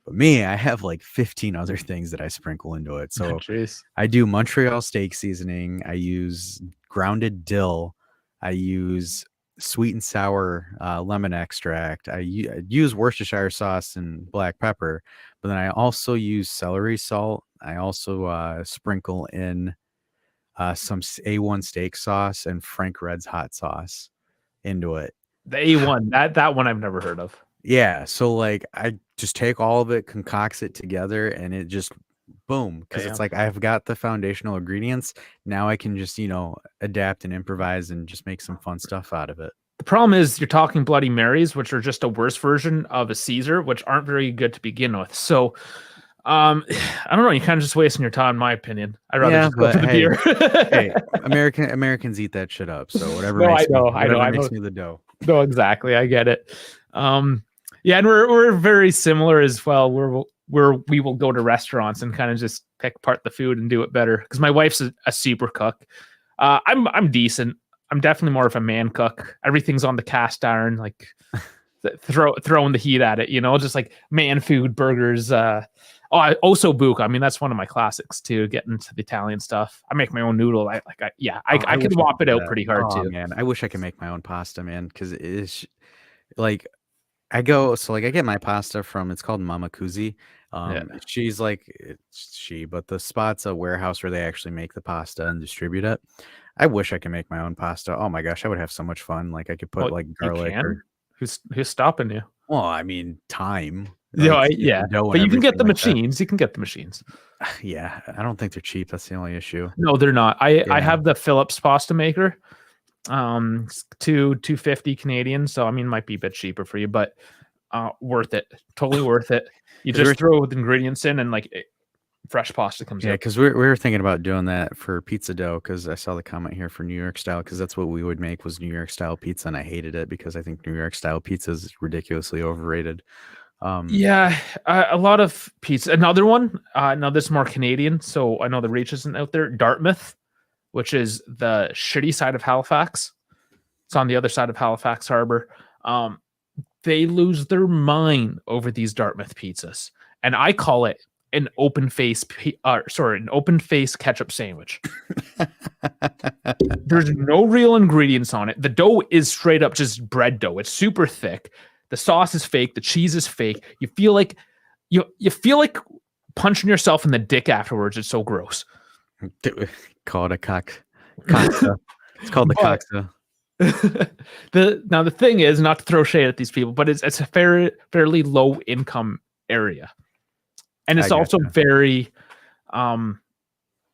S3: But me, I have like 15 other things that I sprinkle into it. So
S2: Jeez.
S3: I do Montreal steak seasoning. I use grounded dill. I use sweet and sour lemon extract. I use Worcestershire sauce and black pepper, but then I also use celery salt. I also sprinkle in some A1 steak sauce and Frank Red's hot sauce into it.
S2: The A1, that one I've never heard of.
S3: Yeah, so like I just take all of it, concocts it together, and it just boom, because it's like I've got the foundational ingredients. Now I can just, adapt and improvise and just make some fun stuff out of it.
S2: The problem is you're talking Bloody Marys, which are just a worse version of a Caesar, which aren't very good to begin with. So I don't know, you're kind of just wasting your time, in my opinion. I'd rather just go for the beer.
S3: Hey, Americans eat that shit up. So whatever makes me the dough.
S2: No, exactly. I get it. Yeah, and we're very similar as well. We will go to restaurants and kind of just pick apart the food and do it better. Because my wife's a super cook. I'm decent. I'm definitely more of a man cook. Everything's on the cast iron, like throwing the heat at it. Just like man food, burgers. Osso buco. I mean, that's one of my classics too. Getting to the Italian stuff. I make my own noodle. I can whop it out pretty hard too.
S3: Man, I wish I could make my own pasta, man. Because it's like. I get my pasta from, it's called Mama Cusi. She's like, but the spot's a warehouse where they actually make the pasta and distribute it. I wish I could make my own pasta. Oh my gosh, I would have so much fun. Like I could put like garlic.
S2: Who's stopping you?
S3: Well, I mean, time.
S2: But you can get the machines. You can get the machines.
S3: Yeah, I don't think they're cheap. That's the only issue.
S2: No, they're not. I have the Philips pasta maker. $250 Canadian, so I mean, might be a bit cheaper for you, but worth it. Totally worth it. You just throw the ingredients in and like fresh pasta comes out.
S3: Yeah, because we were thinking about doing that for pizza dough, because I saw the comment here for New York style, because that's what we would make was New York style pizza, and I hated it because I think New York style pizza is ridiculously overrated.
S2: A lot of pizza. Another one, now this is more Canadian, so I know the reach isn't out there. Dartmouth, which is the shitty side of Halifax. It's on the other side of Halifax Harbor. They lose their mind over these Dartmouth pizzas. And I call it an open face ketchup sandwich. There's no real ingredients on it. The dough is straight up just bread dough. It's super thick. The sauce is fake. The cheese is fake. You feel like you feel like punching yourself in the dick afterwards. It's so gross.
S3: Call it a cocksa. It's called the cocksa.
S2: The thing is, not to throw shade at these people, but it's a fairly low income area, and it's also very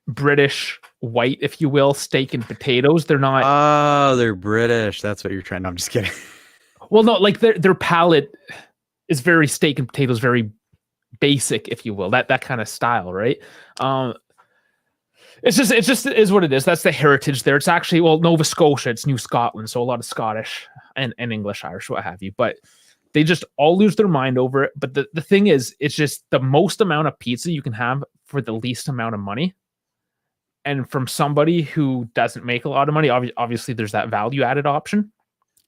S2: British white, if you will, steak and potatoes. They're not.
S3: Oh, they're British. That's what you're trying. No, I'm just kidding.
S2: Well, no, like their palate is very steak and potatoes, very basic, if you will. That kind of style, right? It's just is what it is. That's the heritage there. It's actually, Nova Scotia, it's New Scotland, so a lot of Scottish and English, Irish, what have you. But they just all lose their mind over it. But the thing is, it's just the most amount of pizza you can have for the least amount of money. And from somebody who doesn't make a lot of money, obviously there's that value added option.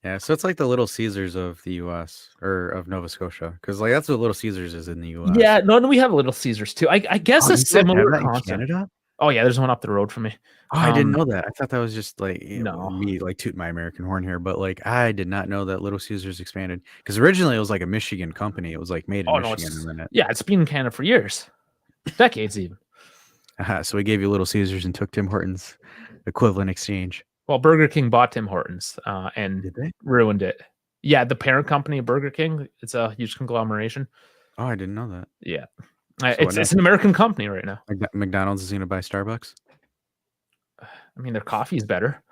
S3: Yeah, so it's like the Little Caesars of the U.S. or of Nova Scotia, because like that's what Little Caesars is in the U.S.
S2: Yeah, no, we have Little Caesars too. I guess a similar concept.
S3: In Canada?
S2: Oh yeah, there's one up the road from me.
S3: Oh, I didn't know that. I thought that was just like me like tooting my American horn here, but like I did not know that Little Caesars expanded, because originally it was like a Michigan company. It was like made in Michigan.
S2: It's been in Canada for years, decades even.
S3: So we gave you Little Caesars and took Tim Hortons equivalent exchange.
S2: Well, Burger King bought Tim Hortons and ruined it. Yeah, the parent company of Burger King. It's a huge conglomeration.
S3: Oh, I didn't know that.
S2: Yeah,
S3: what
S2: it's an American company right now.
S3: McDonald's is going to buy Starbucks?
S2: I mean, their coffee is better.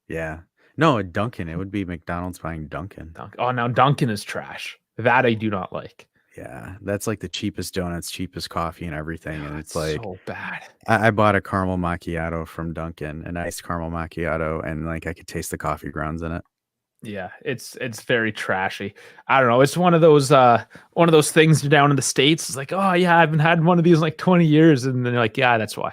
S3: Yeah. No, Dunkin'. It would be McDonald's buying Dunkin'.
S2: Oh, now Dunkin' is trash. That I do not like.
S3: Yeah, that's like the cheapest donuts, cheapest coffee, and everything. And it's like
S2: so bad.
S3: I bought a caramel macchiato from Dunkin', a nice caramel macchiato, and like I could taste the coffee grounds in it.
S2: Yeah, it's very trashy. I don't know. It's one of those things down in the States. It's like, oh yeah, I haven't had one of these in like 20 years, and then you're like, yeah, that's why.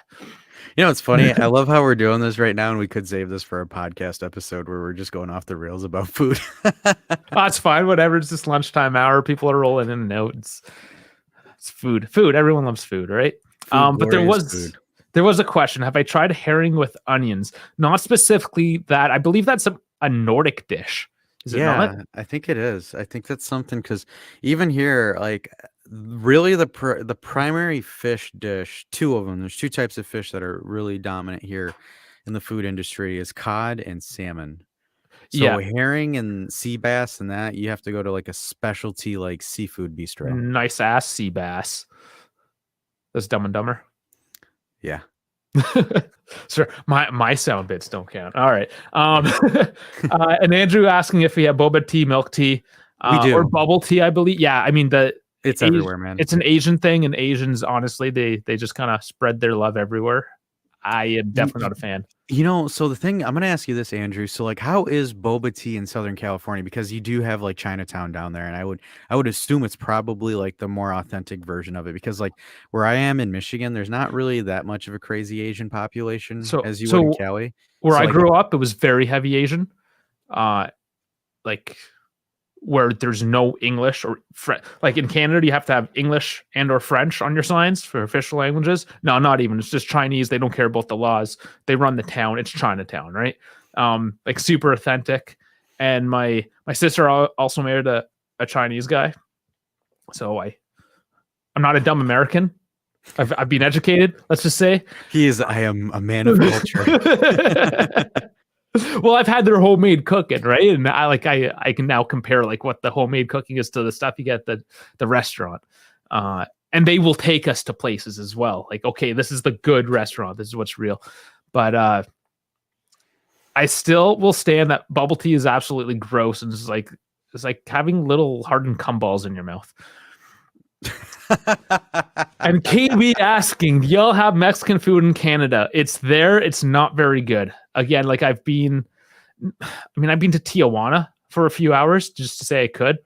S3: You know, it's funny. I love how we're doing this right now, and we could save this for a podcast episode where we're just going off the rails about food.
S2: Oh, it's fine. Whatever. It's just lunchtime hour. People are rolling in and out. It's food. Food. Everyone loves food, right? But there was a question. Have I tried herring with onions? Not specifically that. I believe that's a Nordic dish. Is it not?
S3: I think it is. I think that's something because even here, like really the primary fish dish, two of them. There's two types of fish that are really dominant here in the food industry is cod and salmon. So herring and sea bass and that you have to go to like a specialty like seafood bistro.
S2: Nice ass sea bass. That's Dumb and Dumber.
S3: Yeah.
S2: Sure. My sound bits don't count. All right. And Andrew asking if we have boba tea, milk tea,
S3: we do.
S2: Or bubble tea, I believe. Yeah, I mean
S3: it's everywhere, man.
S2: It's an Asian thing, and Asians, honestly, they just kind of spread their love everywhere. I am definitely not a fan.
S3: You know, so the thing I'm going to ask you this, Andrew. So, like, how is boba tea in Southern California? Because you do have like Chinatown down there, and I would assume it's probably like the more authentic version of it. Because like where I am in Michigan, there's not really that much of a crazy Asian population as you would in Cali.
S2: Where I grew up, it was very heavy Asian. Like where there's no English or like in Canada, you have to have English and or French on your signs for official languages. No, not even. It's just Chinese. They don't care about the laws. They run the town. It's Chinatown, right? Like super authentic. And my sister also married a Chinese guy. So I'm not a dumb American. I've been educated. Let's just say
S3: I am a man of culture.
S2: Well, I've had their homemade cooking, right? And I can now compare like what the homemade cooking is to the stuff you get at the restaurant. And they will take us to places as well. Like, okay, this is the good restaurant. This is what's real. But I still will stand that bubble tea is absolutely gross. And it's like having little hardened cum balls in your mouth. And KB asking, do y'all have Mexican food in Canada? It's there. It's not very good. Again, like I've been to Tijuana for a few hours just to say I could.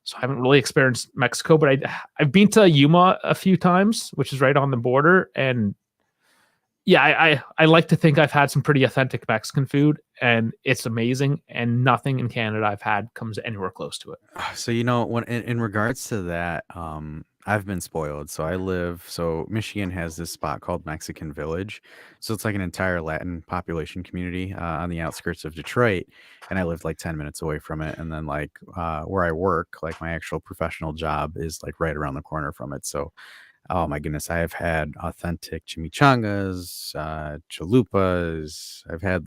S2: So I haven't really experienced Mexico, but I've been to Yuma a few times, which is right on the border. And yeah, I like to think I've had some pretty authentic Mexican food, and it's amazing. And nothing in Canada I've had comes anywhere close to it.
S3: So, you know, when in regards to that, I've been spoiled. So Michigan has this spot called Mexican Village. So it's like an entire Latin population community on the outskirts of Detroit. And I lived like 10 minutes away from it. And then like where I work, like my actual professional job is like right around the corner from it. So, oh my goodness, I have had authentic chimichangas, chalupas. I've had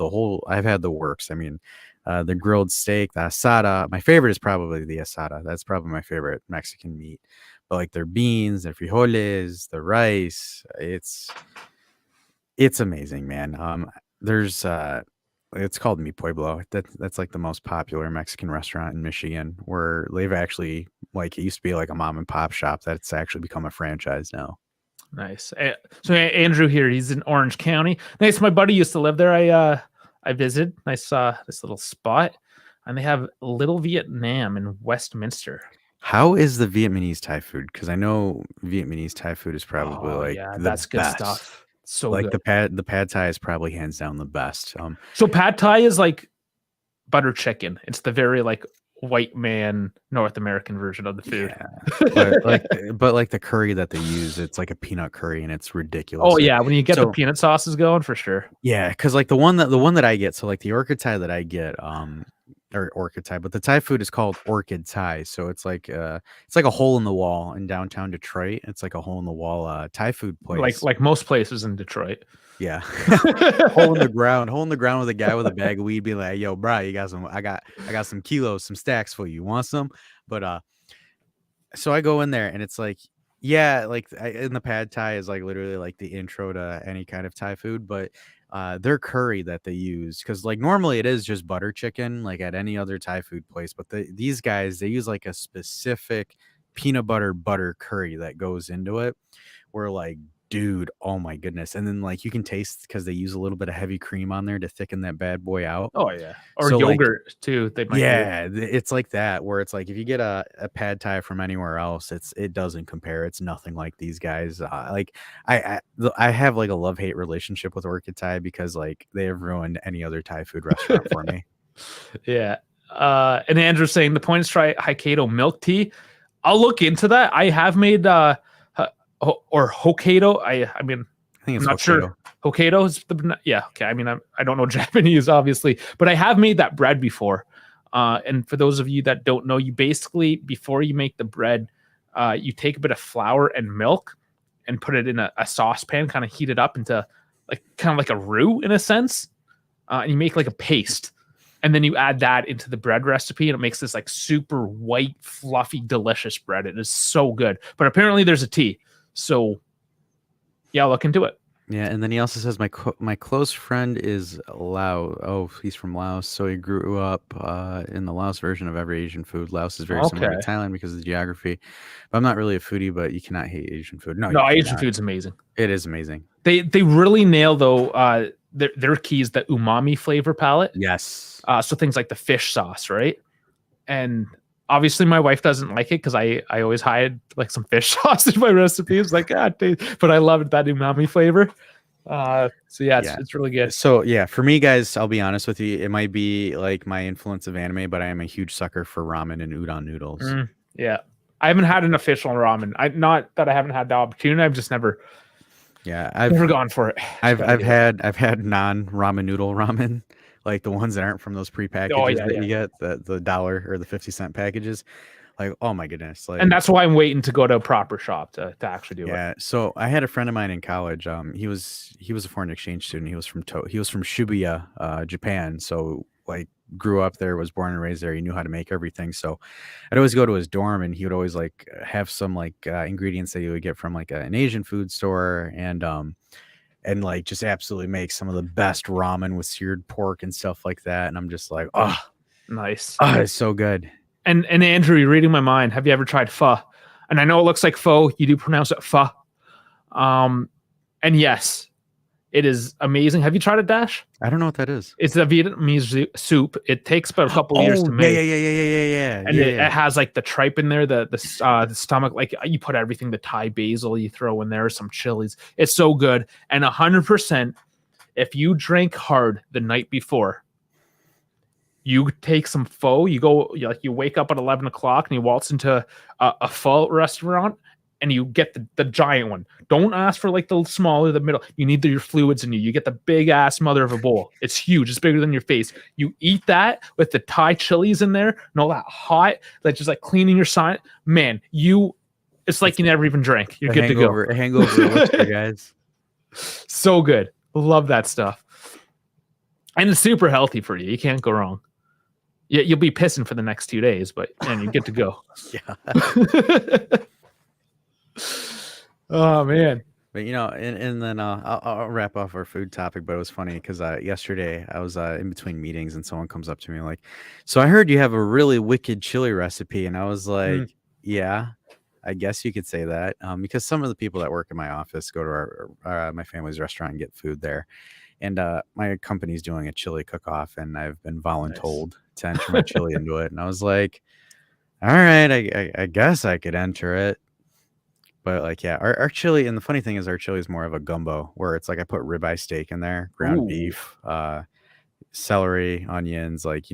S3: the works. I mean, the grilled steak, the asada. My favorite is probably the asada. That's probably my favorite Mexican meat. But like their beans, their frijoles, the rice, it's amazing, man. There's it's called Mi Pueblo. That's like the most popular Mexican restaurant in Michigan, where they've actually like it used to be like a mom and pop shop that's actually become a franchise now.
S2: Nice. So Andrew here, he's in Orange County. Nice. My buddy used to live there. I visited. I saw this little spot, and they have Little Vietnam in Westminster.
S3: How is the Vietnamese Thai food? Because I know Vietnamese Thai food is probably
S2: that's good
S3: best
S2: stuff. So
S3: like
S2: good.
S3: the pad Thai is probably hands down the best.
S2: So pad Thai is like butter chicken. It's the very like white man North American version of the food.
S3: Yeah. but like the curry that they use, it's like a peanut curry, and it's ridiculous.
S2: Oh yeah, when you get the peanut sauces going, for sure.
S3: Yeah, because like the one that I get, so like the Orchid Thai that I get, or orchid Thai, but the Thai food is called orchid Thai. So it's like a hole in the wall in downtown Detroit. It's like a hole in the wall Thai food place.
S2: Like most places in Detroit.
S3: Yeah. Hole in the ground with a guy with a bag of weed being like, yo, bro, you got some, I got some kilos, some stacks for you. You want some? But so I go in there and it's like, yeah, like in the pad Thai is like literally like the intro to any kind of Thai food, but their curry that they use, because like normally it is just butter chicken like at any other Thai food place, but these guys, they use like a specific peanut butter curry that goes into it. We're like, dude, oh my goodness. And then like you can taste, because they use a little bit of heavy cream on there to thicken that bad boy out.
S2: Oh yeah, or
S3: So, like,
S2: yogurt too. They might
S3: it's like that, where it's like if you get a pad Thai from anywhere else, it doesn't compare. It's nothing like these guys. Like I have like a love-hate relationship with Orchid Thai, because like they have ruined any other Thai food restaurant for me.
S2: Yeah. And Andrew's saying the point is try Hokkaido milk tea. I'll look into that. I have made or Hokkaido. I mean,
S3: I think it's
S2: I'm not
S3: Hokkaido.
S2: sure. Hokkaido is the, yeah. Okay. I mean, I don't know Japanese, obviously, but I have made that bread before. And for those of you that don't know, you basically, before you make the bread, you take a bit of flour and milk and put it in a saucepan, kind of heat it up into kind of like a roux in a sense. And you make like a paste. And then you add that into the bread recipe, and it makes this like super white, fluffy, delicious bread. It is so good. But apparently there's a tea. So yeah, I'll look into it.
S3: Yeah, and then he also says my close friend is Lao. Oh, he's from Laos, so he grew up in the Laos version of every Asian food. Laos is very similar to Thailand because of the geography. But I'm not really a foodie, but you cannot hate Asian food. No,
S2: Asian food's amazing.
S3: It is amazing.
S2: They really nail though their key is the umami flavor palette.
S3: Yes.
S2: So things like the fish sauce, right? And obviously my wife doesn't like it because I always hide like some fish sauce in my recipes. Like, but I love that umami flavor. So yeah, it's really good.
S3: So yeah, for me, guys, I'll be honest with you. It might be like my influence of anime, but I am a huge sucker for ramen and udon noodles.
S2: Yeah. I haven't had an official ramen. Not that I haven't had the opportunity. I've just never never gone for it.
S3: I've had non-ramen noodle ramen, like the ones that aren't from those pre-packages you get, the $1 or the 50-cent packages. Like, oh my goodness. Like,
S2: and that's why I'm waiting to go to a proper shop to actually do it.
S3: Yeah. So I had a friend of mine in college. He was a foreign exchange student. He was from Shibuya, Japan. So like grew up there, was born and raised there. He knew how to make everything. So I'd always go to his dorm, and he would always like have some like ingredients that he would get from like an Asian food store, and like just absolutely make some of the best ramen with seared pork and stuff like that. And I'm just like, oh,
S2: nice.
S3: Oh, it's so good.
S2: And Andrew, you're reading my mind. Have you ever tried pho? And I know it looks like pho. You do pronounce it pho. And yes, it is amazing. Have you tried it, Dash?
S3: I don't know what that is.
S2: It's a Vietnamese soup. It takes about a couple years to make.
S3: Yeah.
S2: And it has like the tripe in there, the stomach. Like you put everything, the Thai basil you throw in there, some chilies. It's so good. And 100%, if you drink hard the night before, you take some pho, you wake up at 11 o'clock and you waltz into a pho restaurant and you get the giant one. Don't ask for like the smaller, the middle. You need your fluids in you. You get the big ass mother of a bowl. It's huge. It's bigger than your face. You eat that with the Thai chilies in there and all that hot, like just like cleaning your side. Man, it's like you never even drank. You're good to go.
S3: A hangover elixir, guys.
S2: So good. Love that stuff. And it's super healthy for you. You can't go wrong. Yeah, you'll be pissing for the next 2 days, but man, you get to go.
S3: Yeah.
S2: Oh man.
S3: But and then I'll wrap off our food topic. But it was funny because yesterday I was in between meetings, and someone comes up to me like, "So I heard you have a really wicked chili recipe," and I was like, "Yeah, I guess you could say that," because some of the people that work in my office go to my family's restaurant and get food there. And my company's doing a chili cook-off, and I've been voluntold to enter my chili into it. And I was like, all right, I guess I could enter it. But like, yeah, our chili, and the funny thing is our chili is more of a gumbo, where it's like I put ribeye steak in there, ground beef, celery, onions, like,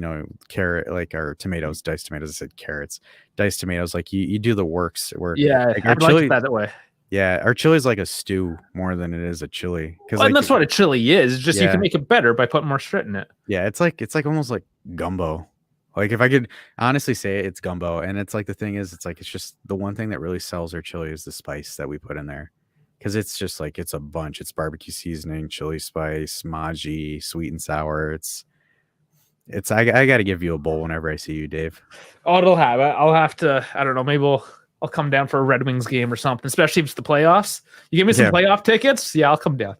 S3: carrot, like our tomatoes, diced tomatoes. I said carrots, diced tomatoes. Like you do the works. Like our chili, like that way. Yeah, our chili is like a stew more than it is a chili.
S2: And that's what a chili is. Just you can make it better by putting more shit in it.
S3: Yeah, it's like almost like gumbo. Like if I could honestly say it, it's gumbo. And it's like the thing is, it's like it's just the one thing that really sells our chili is the spice that we put in there. Because it's just like it's a bunch. It's barbecue seasoning, chili spice, maji, sweet and sour. It's I got to give you a bowl whenever I see you, Dave.
S2: Oh, it'll have it. I'll have to. I don't know. Maybe I'll come down for a Red Wings game or something. Especially if it's the playoffs. You give me some playoff tickets. Yeah, I'll come down.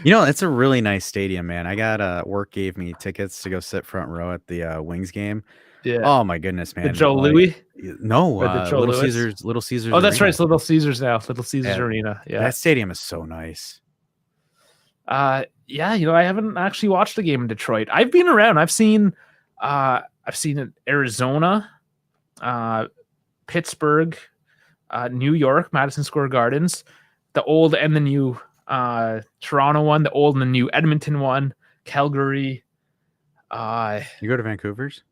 S3: You know, it's a really nice stadium, man. I got work gave me tickets to go sit front row at the Wings game.
S2: Yeah.
S3: Oh my goodness, man.
S2: The Joe Louis?
S3: No,
S2: Little
S3: Lewis?
S2: Caesars.
S3: Little Caesars.
S2: Oh, that's
S3: Arena.
S2: right. It's Little Caesars now. Little Caesars Arena. Yeah.
S3: That stadium is so nice.
S2: Yeah, I haven't actually watched a game in Detroit. I've been around. I've seen it Arizona, Pittsburgh, New York, Madison Square Gardens, the old and the new Toronto one, the old and the new Edmonton one, Calgary.
S3: You go to Vancouver's?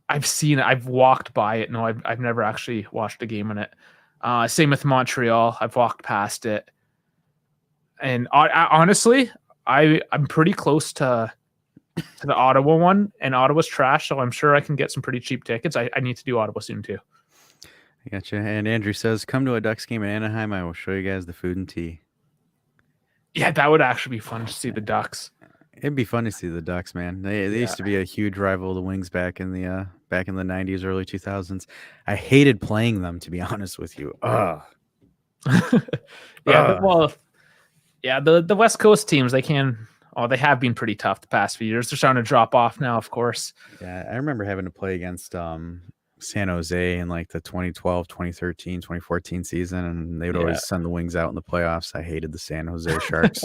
S2: I've seen it. I've walked by it. No, I've never actually watched a game in it. Same with Montreal. I've walked past it. And honestly, I'm pretty close to the Ottawa one, and Ottawa's trash, so I'm sure I can get some pretty cheap tickets. I need to do Ottawa soon too.
S3: I gotcha. And Andrew says, come to a Ducks game in Anaheim. I will show you guys the food and tea.
S2: Yeah, that would actually be fun to see the Ducks.
S3: It'd be fun to see the Ducks, man. They used to be a huge rival of the Wings back in the 90s, early 2000s. I hated playing them, to be honest with you.
S2: The West Coast teams, they have been pretty tough the past few years. They're starting to drop off now, of course.
S3: Yeah, I remember having to play against San Jose in like the 2012, 2013, 2014 season, and they would always send the Wings out in the playoffs. I hated the San Jose Sharks.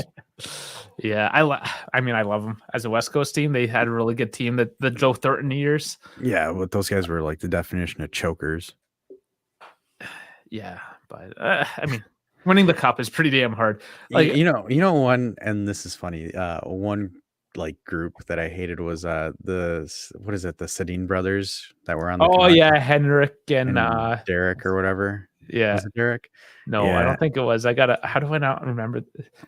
S2: Yeah, I love them as a West Coast team. They had a really good team. The Joe Thornton years.
S3: Yeah, but those guys were like the definition of chokers.
S2: Yeah, but winning the cup is pretty damn hard. Like
S3: one, and this is funny. One like group that I hated was the Sedin brothers that were on the
S2: Canucks. Henrik and
S3: Derek or whatever.
S2: Yeah.
S3: Was it Derek?
S2: No, I don't think it was. How do I not remember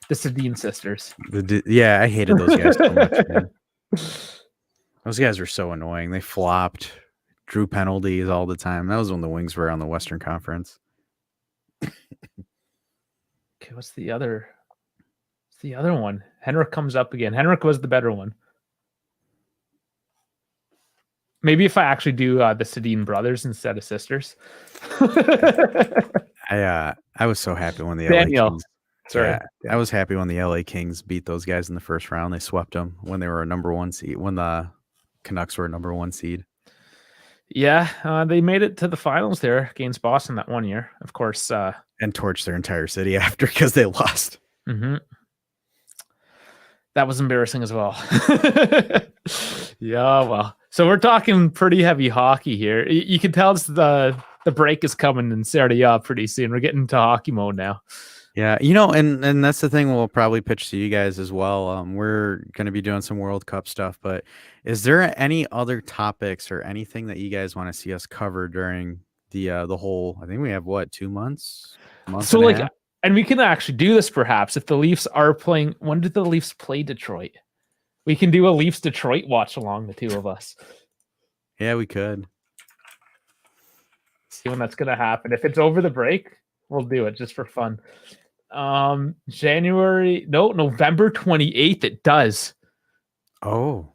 S2: the Sedin sisters?
S3: I hated those guys so much, man. Those guys were so annoying. They flopped, drew penalties all the time. That was when the Wings were on the Western Conference.
S2: Okay, what's the other one? Henrik comes up again. Henrik was the better one. Maybe if I actually do the Sedin brothers instead of sisters.
S3: I was so happy when the
S2: Daniel.
S3: LA Kings. Sorry. I was happy when the LA Kings beat those guys in the first round. They swept them when they were a number one seed. When the Canucks were a number one seed.
S2: Yeah, they made it to the finals there against Boston that one year. Of course,
S3: and torched their entire city after because they lost.
S2: Mm-hmm. That was embarrassing as well. Yeah, well, so we're talking pretty heavy hockey here. You can tell the break is coming in Serie A pretty soon. We're getting into hockey mode now.
S3: Yeah, and that's the thing we'll probably pitch to you guys as well. We're going to be doing some World Cup stuff, but is there any other topics or anything that you guys want to see us cover during the whole? I think we have 2 months.
S2: So and we can actually do this perhaps if the Leafs are playing. When did the Leafs play Detroit? We can do a Leafs Detroit watch along, the two of us.
S3: Yeah, we could.
S2: See when that's gonna happen. If it's over the break, we'll do it just for fun. November 28th. It does.
S3: Oh.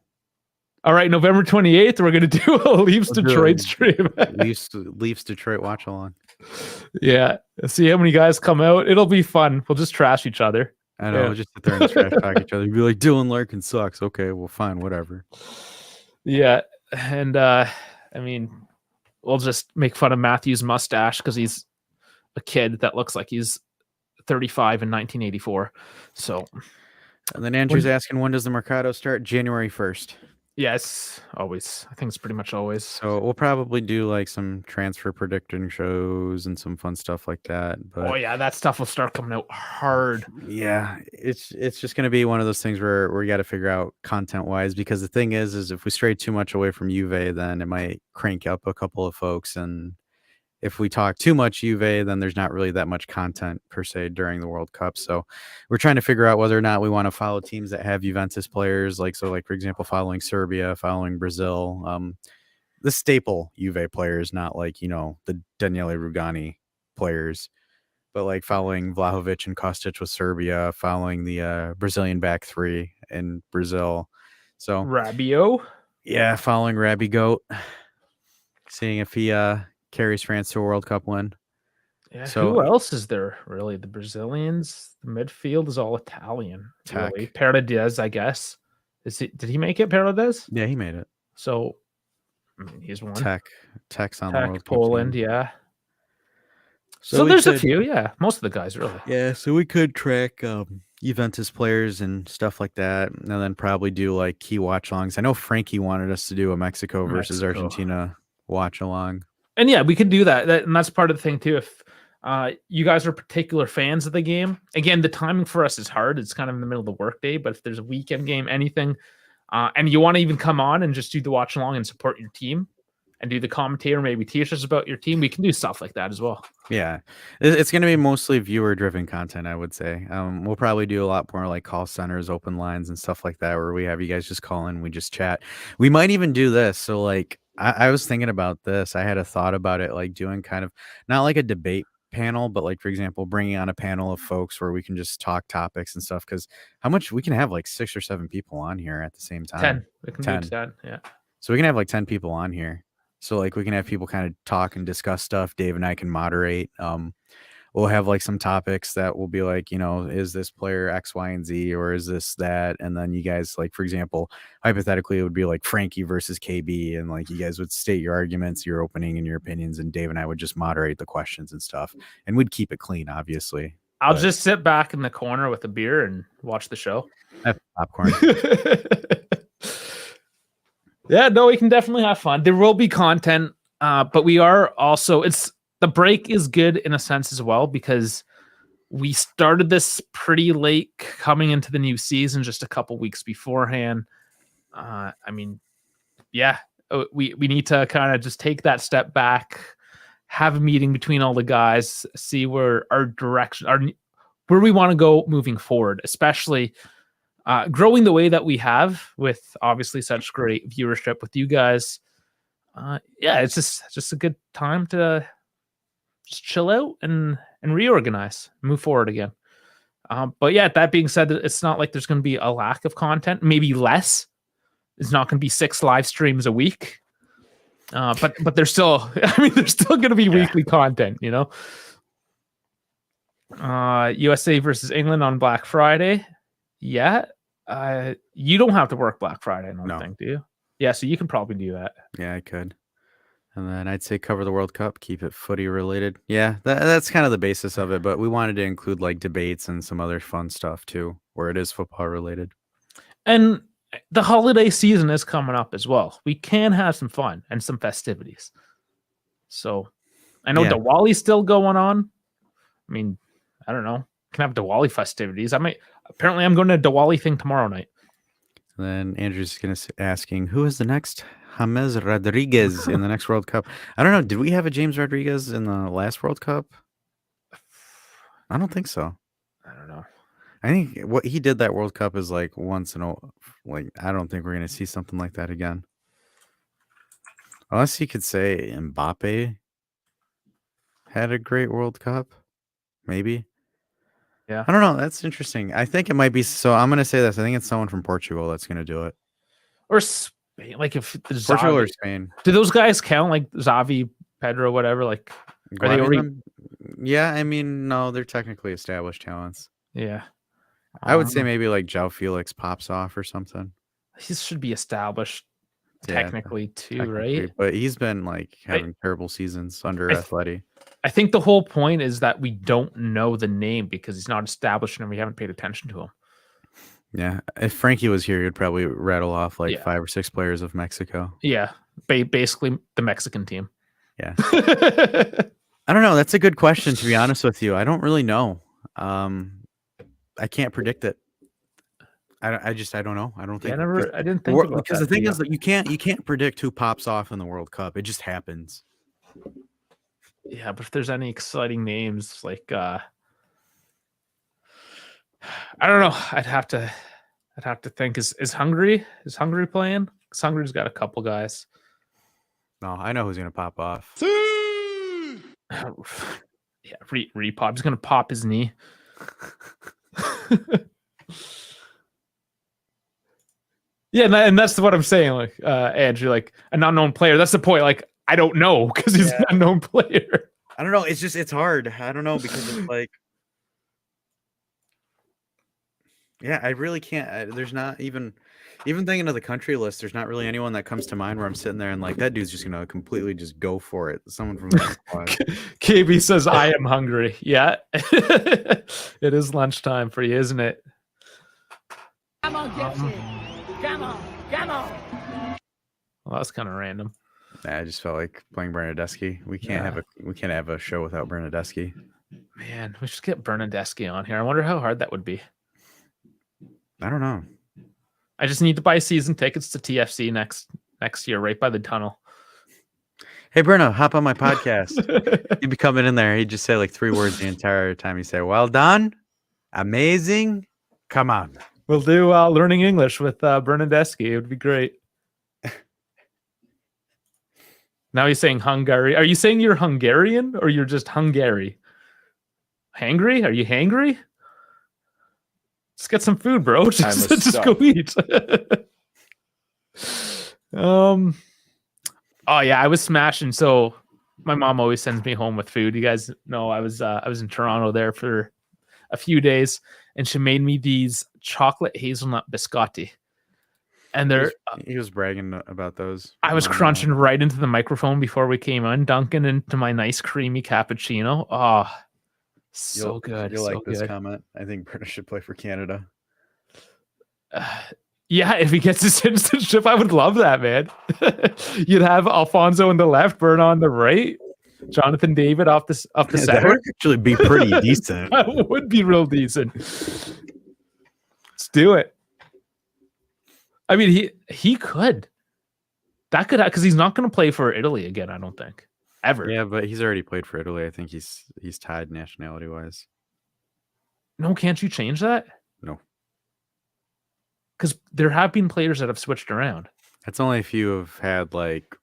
S2: All right, November 28th, we're going to do a Leafs Detroit stream.
S3: Leafs Detroit watch along.
S2: Yeah. See how many guys come out. It'll be fun. We'll just trash each other.
S3: I know. We'll just sit there and trash talk each other. Be like, Dylan Larkin sucks. Okay, well, fine, whatever.
S2: Yeah. And we'll just make fun of Matthew's mustache because he's a kid that looks like he's 35 in 1984. So.
S3: And then Andrew's asking, when does the Mercado start? January 1st.
S2: Yes, always. I think it's pretty much always.
S3: So we'll probably do like some transfer predicting shows and some fun stuff like that. But
S2: that stuff will start coming out hard.
S3: Yeah, it's just going to be one of those things where we got to figure out content wise, because the thing is if we stray too much away from Juve, then it might crank up a couple of folks, and if we talk too much Juve, then there's not really that much content per se during the World Cup. So we're trying to figure out whether or not we want to follow teams that have Juventus players, like for example, following Serbia, following Brazil, the staple Juve players, not like, the Daniele Rugani players, but like following Vlahovic and Kostic with Serbia, following the Brazilian back three in Brazil. So
S2: Rabiot.
S3: Yeah, following Rabbi Goat, seeing if he carries France to a World Cup win.
S2: Yeah,
S3: So
S2: who else is there really? The Brazilians, the midfield is all Italian.
S3: Tech.
S2: Really. Paredes, I guess. Did he make it, Paredes?
S3: Yeah, he made it.
S2: So I mean, he's one.
S3: Tech's on the World Cup
S2: Poland,
S3: team.
S2: yeah. So there's a few, yeah. Most of the guys, really.
S3: Yeah, so we could track Juventus players and stuff like that, and then probably do like key watch alongs. I know Frankie wanted us to do a Mexico versus Argentina watch along.
S2: And yeah, we could do that. And that's part of the thing too. If you guys are particular fans of the game, again, the timing for us is hard. It's kind of in the middle of the workday, but if there's a weekend game, anything, and you want to even come on and just do the watch along and support your team and do the commentator, maybe teach us about your team, we can do stuff like that as well.
S3: Yeah, it's going to be mostly viewer-driven content, I would say. We'll probably do a lot more like call centers, open lines, and stuff like that, where we have you guys just call in, we just chat. We might even do this. So like, I was thinking about this. I had a thought about it, like doing kind of not like a debate panel, but like, for example, bringing on a panel of folks where we can just talk topics and stuff. Because how much we can have like 6 or 7 people on here at the same time.
S2: 10. We can do 10. Yeah.
S3: So we can have like 10 people on here. So like we can have people kind of talk and discuss stuff. Dave and I can moderate. We'll have like some topics that will be like, is this player X, Y, and Z, or is this that? And then you guys, like, for example, hypothetically, it would be like Frankie versus KB. And like you guys would state your arguments, your opening, and your opinions. And Dave and I would just moderate the questions and stuff. And we'd keep it clean, obviously.
S2: I'll just sit back in the corner with a beer and watch the show.
S3: Have popcorn.
S2: Yeah, no, we can definitely have fun. There will be content, but we are also, the break is good in a sense as well, because we started this pretty late coming into the new season, just a couple weeks beforehand. I mean, yeah, we need to kind of just take that step back, have a meeting between all the guys, see where our direction, where we want to go moving forward, especially growing the way that we have with obviously such great viewership with you guys. Yeah, it's just a good time to just chill out and reorganize, move forward again. But yeah, that being said, it's not like there's going to be a lack of content, maybe less. It's not going to be 6 live streams a week. But there's still, there's still going to be weekly content, USA versus England on Black Friday. Yeah. You don't have to work Black Friday, I don't think, do you? Yeah, so you can probably do that.
S3: Yeah, I could. And then I'd say cover the World Cup, keep it footy related. Yeah, that's kind of the basis of it. But we wanted to include like debates and some other fun stuff too, where it is football related.
S2: And the holiday season is coming up as well. We can have some fun and some festivities. So I know Diwali's still going on. I mean, I don't know. Can have Diwali festivities. Apparently I'm going to a Diwali thing tomorrow night.
S3: And then Andrew's asking, who is the next James Rodriguez in the next World Cup? I don't know. Did we have a James Rodriguez in the last World Cup? I don't think so.
S2: I don't know.
S3: I think what he did that World Cup is like once in a, like, I don't think we're going to see something like that again. Unless you could say Mbappe had a great World Cup. Maybe.
S2: Yeah.
S3: I don't know. That's interesting. I think it might be. So I'm going to say this. I think it's someone from Portugal that's going to do it.
S2: Or Spain. Like if
S3: Portugal or Spain.
S2: Do those guys count? Like Xavi, Pedro, whatever? Like, are they already?
S3: Yeah. I mean, no, they're technically established talents.
S2: Yeah.
S3: I would say maybe like João Felix pops off or something.
S2: He should be established technically too, right?
S3: But he's been like having terrible seasons under Atleti.
S2: I think the whole point is that we don't know the name because he's not established and we haven't paid attention to him.
S3: Yeah. If Frankie was here, he'd probably rattle off like 5 or 6 players of Mexico.
S2: Yeah. Basically the Mexican team.
S3: Yeah. I don't know. That's a good question, to be honest with you. I don't really know. I can't predict it. I don't know. I don't think.
S2: I didn't think about
S3: because the thing is that you can't predict who pops off in the World Cup. It just happens.
S2: Yeah, but if there's any exciting names, like I don't know. I'd have to think. Is Hungary playing? Because Hungary's got a couple guys.
S3: No, I know who's gonna pop off.
S2: Yeah, Repop. He's gonna pop his knee. Yeah, and that's what I'm saying. Like Andrew, like an unknown player. That's the point. Like I don't know because he's an unknown player.
S3: I don't know. It's hard. I don't know because it's like, yeah, I really can't. There's not even thinking of the country list. There's not really anyone that comes to mind where I'm sitting there and like that dude's just gonna completely just go for it. Someone from the squad.
S2: KB says, "I am hungry." Yeah, it is lunchtime for you, isn't it?
S5: Come on, Gypsy. Come on.
S2: Well, that's kind of random.
S3: I just felt like playing Bernadeschi. We can't have a show without Bernadeschi.
S2: Man, we should get Bernadeschi on here. I wonder how hard that would be.
S3: I don't know.
S2: I just need to buy season tickets to TFC next year, right by the tunnel.
S3: Hey, Bruno, hop on my podcast. He'd be coming in there. He'd just say like 3 words the entire time. He'd say, "Well done, amazing, come on."
S2: We'll do learning English with Bernadeschi. It would be great. Now he's saying Hungary. Are you saying you're Hungarian or you're just Hungary? Hangry? Are you hangry? Let's get some food, bro. Just go eat. Oh yeah, I was smashing. So my mom always sends me home with food. You guys know I was in Toronto there for a few days, and she made me these chocolate hazelnut biscotti. And
S3: he was bragging about those.
S2: I was crunching right into the microphone before we came on, dunking into my nice creamy cappuccino. Oh, so good.
S3: You'll
S2: so
S3: like this
S2: good.
S3: comment. I think British should play for Canada.
S2: Yeah, if he gets his citizenship, I would love that, man. You'd have Alfonso on the left, Bern on the right, Jonathan David off the center.
S3: That would actually be pretty decent.
S2: That would be real decent. Let's do it. I mean, he could. That could, because he's not going to play for Italy again, I don't think. Ever.
S3: Yeah, but he's already played for Italy. I think he's tied nationality wise.
S2: No, can't you change that?
S3: No.
S2: Because there have been players that have switched around.
S3: That's only if you have had like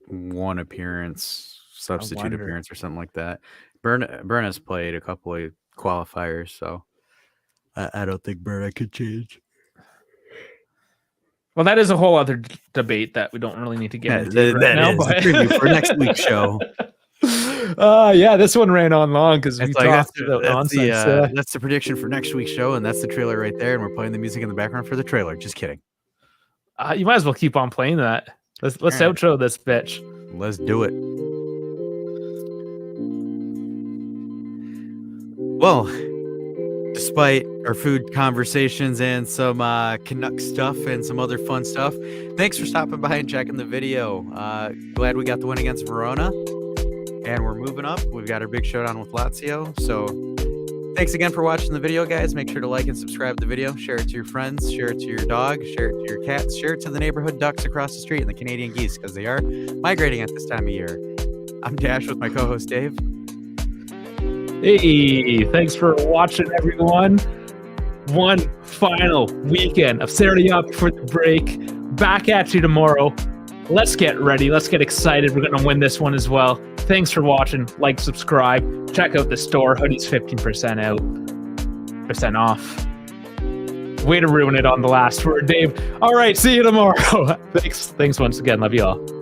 S3: one appearance, substitute appearance or something like that. Burn has played a couple of qualifiers, so I don't think Burn could change.
S2: Well, that is a whole other debate that we don't really need to get into right now.
S3: Is the preview for next week's show.
S2: Yeah, this one ran on long because we talked about nonsense.
S3: That's the prediction for next week's show, and that's the trailer right there. And we're playing the music in the background for the trailer. Just kidding.
S2: You might as well keep on playing that. Let's outro this bitch.
S3: Let's do it. Well, despite our food conversations and some Canuck stuff and some other fun stuff, thanks for stopping by and checking the video. Glad we got the win against Verona. And we're moving up. We've got our big showdown with Lazio. So thanks again for watching the video, guys. Make sure to like and subscribe to the video. Share it to your friends. Share it to your dog. Share it to your cats. Share it to the neighborhood ducks across the street and the Canadian geese because they are migrating at this time of year. I'm Dash with my co-host Dave.
S2: Hey, thanks for watching, everyone. One final weekend of Serie A for the break. Back at you tomorrow. Let's get ready. Let's get excited. We're going to win this one as well. Thanks for watching. Like, subscribe. Check out the store. Hoodies 15% out. % off. Way to ruin it on the last word, Dave. All right. See you tomorrow. Thanks once again. Love you all.